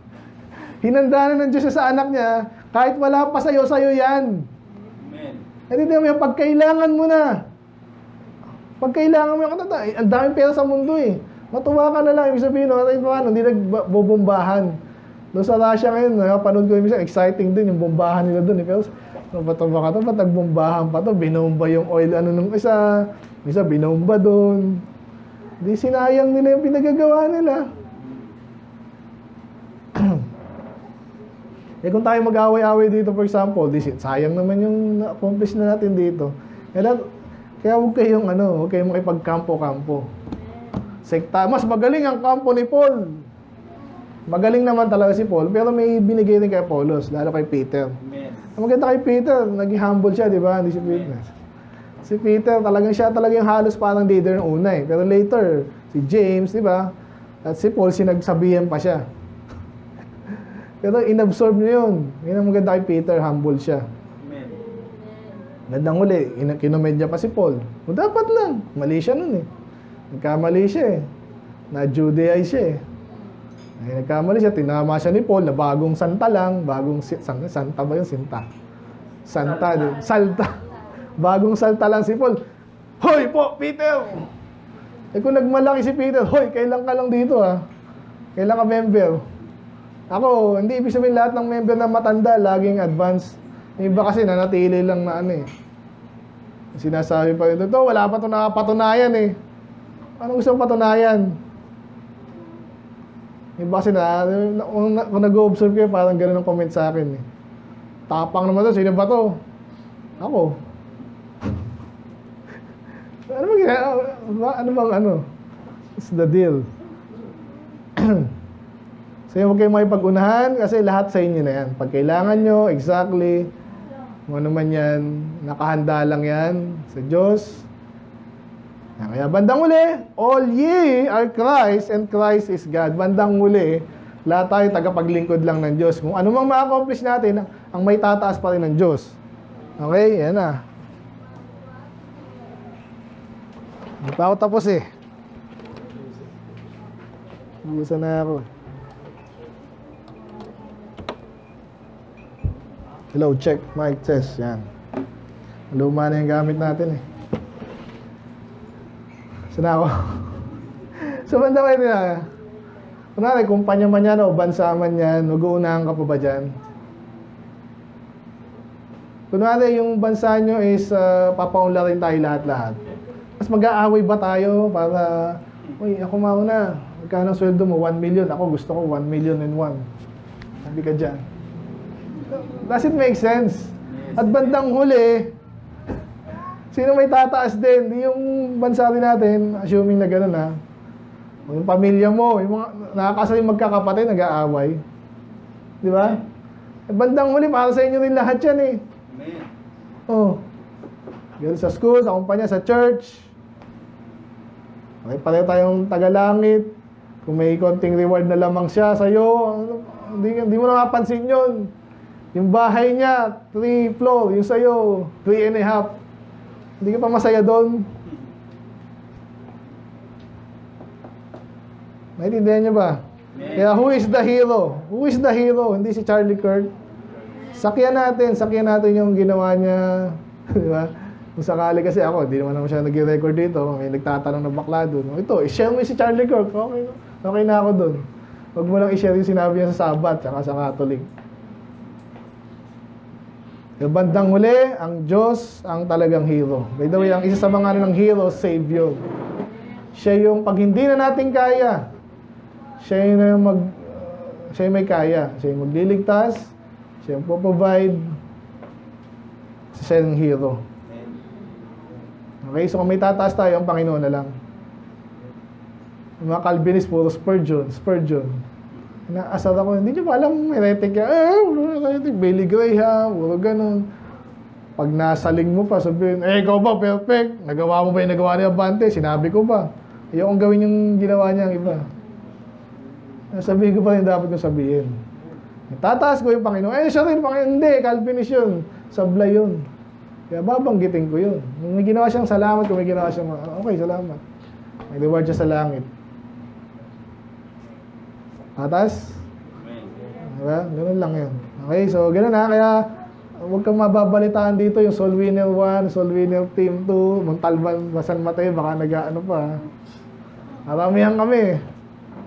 Hinanda na ng Diyos sa anak niya, kahit wala pa sa'yo yan. Amen. Hindi mo yung pagkailangan mo na. Pagkailangan mo yung ang daming pera sa mundo eh. Matuwa ka na lang, ibig sabihin, hindi nagbobombahan. Doon sa Russia ngayon, napanood ko yung exciting din yung bombahan nila doon eh. Pero, ba't nagbombahan pa to? Binomba yung oil, nung isa binomba doon. Di sinayang nila yung pinagagawa nila. Eh kung tayo mag-away-away dito, for example, sayang naman yung na-accomplish na natin dito. Kaya huwag kayong makipagkampo-kampo. Sekta. Mas magaling ang kampo ni Paul. Magaling naman talaga si Paul, pero may binigay rin kay Apollos, lalo kay Peter. Amen. Ang maganda kay Peter, naging humble siya, di ba? Hindi si Peter. Si Peter, siya talaga yung halos parang leader ng una eh. Pero later, si James, di ba? At si Paul, sinagsabihan pa siya. Pero inabsorb niya yun. Yun ang maganda kay Peter, humble siya. Amen. Gandang uli, kinomedya pa si Paul. O dapat lang, mali siya nun eh. Nagkamali siya eh. Na-Judaize siya eh. Ay, nagkamali siya, tinama siya ni Paul na bagong santa lang. Santa ba yun? Santa din. Salta. Bagong salta lang si Paul. Hoy po, Peter! Eh kung nagmalaki si Peter, hoy, kailan ka lang dito ha? Kailan ka member? Ako, hindi ibig sabihin lahat ng member na matanda, laging advance. Yung iba kasi nanatili lang na Sinasabi pa rin ito, wala pa ito nakapatunayan eh. Ano gusto mong patunayan? Yung iba kasi kung nag-observe kayo, parang gano'n ang comment sa akin eh. Tapang naman ito, sino ba ito? Ako. It's the deal. So huwag kayong makipag-unahan kasi lahat sa inyo na yan. Pag kailangan nyo, exactly, kung ano man yan, nakahanda lang yan sa Diyos. Kaya bandang uli, all ye are Christ and Christ is God. Bandang uli, lahat tayo tagapaglingkod lang ng Diyos. Kung ano mang ma-accomplish natin, ang may tataas pa rin ng Diyos. Okay, yan na. Hindi pa ako tapos eh. Busa na ako. Hello, check, mic test, yan. Luma na yung gamit natin eh. Sana ako. So, banda ba ito na? Kunwari, kumpanya man yan o bansa man yan, mag-uunahan ka pa ba dyan? Kunwari, yung bansa nyo is papaunla rin tayo lahat-lahat. Mas mag-aaway ba tayo para, uy, ako mauna. Magkano sweldo mo? 1 million. Ako gusto ko 1 million and 1. Sabi ka dyan. Does it make sense? At bandang huli, sino may tataas din? Yung bansa rin natin, assuming na gano'n ha. Yung pamilya mo, yung mga nakakasal magkakapatid, nag-aaway. Di ba? At bandang huli, para sa inyo rin lahat yan eh. Amen. Oh. Ganun sa school, sa kumpanya, sa church. Okay, pareho tayong tagalangit. Kung may konting reward na lamang siya sa'yo, hindi mo na mapansin yun. Yung bahay niya, 3 floor, yung sa'yo, 3.5. Hindi ka pa masaya doon. Naintindihan niyo ba? Kaya who is the hero? Who is the hero? Hindi si Charlie Kirk. Sakyan natin yung ginawa niya. Di ba? Kung sakali kasi ako, hindi naman siya nag-record dito. May nagtatanong na bakla doon. Ito, i-share mo si Charlie Kirk. Okay na ako doon. Huwag mo lang i-share yung sinabi niya sa Sabat, saka sa Catholic. Yung bandang huli, ang Diyos ang talagang hero. By the way, ang isa sa mga ng hero, Savior. Siya yung pag hindi na natin kaya, siya yung siya yung may kaya. Siya yung magliligtas, siya yung provide, siya yung hero. Okay, so kung may tataas tayo, ang Panginoon na lang. Yung mga Calvinist, puro Spurgeon. Naasar ako, hindi nyo ba alam, heretic yan? Heretic, Billy Graham, puro ganun. Pag nasaling mo pa, sabihin, ikaw ba, perfect? Nagawa mo ba yung nagawa ni Abante? Sinabi ko ba? Ayokong gawin yung ginawa niya ang iba. Sabihin ko pa rin dapat kong sabihin. Tataas ko yung Panginoon. Siya rin, Panginoon. Hindi, Calvinist yun. Sablay yun. Kaya babanggitin ko yun. Kung may ginawa siyang salamat, kung may ginawa siyang, okay, salamat. May reward siya sa langit. Tatas? Diba? Ganun lang yun. Okay, so ganun ha. Kaya huwag kang mababalitaan dito yung Soul Winner 1, Soul Winner Team 2, Montalban, Basan Matay, baka nag-ano pa. Maramihan kami.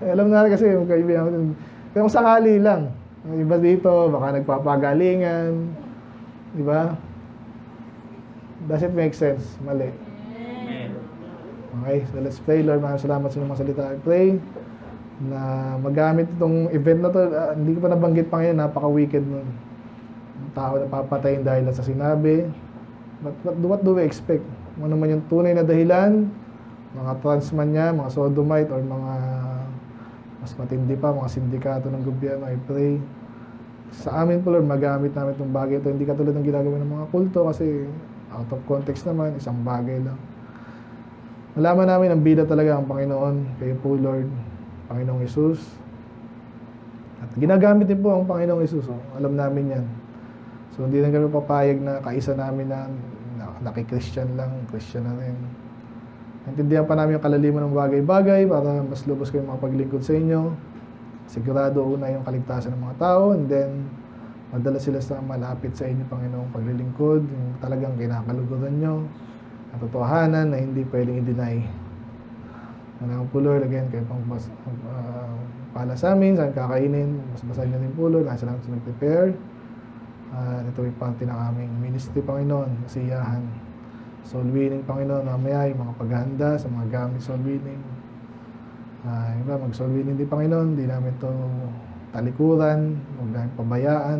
Alam na kasi yung kaibigan ko. Pero kung sakali lang. Yung iba dito, baka nagpapagalingan. Diba? Does it make sense? Mali. Okay, so let's pray. Lord, maraming salamat sa inyong mga salita. I pray na magamit itong event na to. Hindi ko pa nabanggit pa ngayon, napaka-wicked nun. Ang tao na papatayin dahil sa sinabi. But what do we expect? Ano naman yung tunay na dahilan? Mga transman niya, mga sodomite, or mga mas matindi pa, mga sindikato ng gobyerno. I pray sa amin po, Lord, magamit namin itong bagay ito. Hindi katulad ng ginagawa ng mga kulto kasi out of context naman, isang bagay lang. Malaman namin ang bida talaga ang Panginoon. Kayo po, Lord, Panginoong Hesus. At ginagamit din po ang Panginoong Hesus. Alam namin yan. So, hindi na kami papayag na kaisa namin na naki-Christian lang, Christian na rin. Naintindihan pa namin yung kalaliman ng bagay-bagay para mas lubos kayong makapaglingkod sa inyo. Sigurado una yung kaligtasan ng mga tao, and then madala sila sa malapit sa inyo, Panginoong paglilingkod, yung talagang kinakaluguran nyo, ang totohanan na hindi pwedeng i-deny. Salamat po, Lord, again, kayo pang pala sa amin, saan kakainin, mas basahin nyo rin po, Lord, nasa lang sa nag-prepare. Ito ay parte ng aming ministry, Panginoon, kasiyahan. Soul winning, Panginoon, mamaya yung mga paghahanda sa mga gamit soul winning. Iba, mag-soul winning din, Panginoon, hindi namin ito talikuran, huwag namin pabayaan,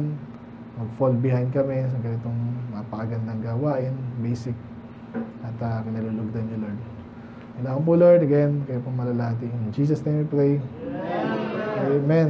mag-fall behind kami sa ganitong napakagandang gawain, basic, at kinalulugdan nyo, Lord. Kailangan po, Lord, again, kayo pong malalati. In Jesus' name we pray. Amen.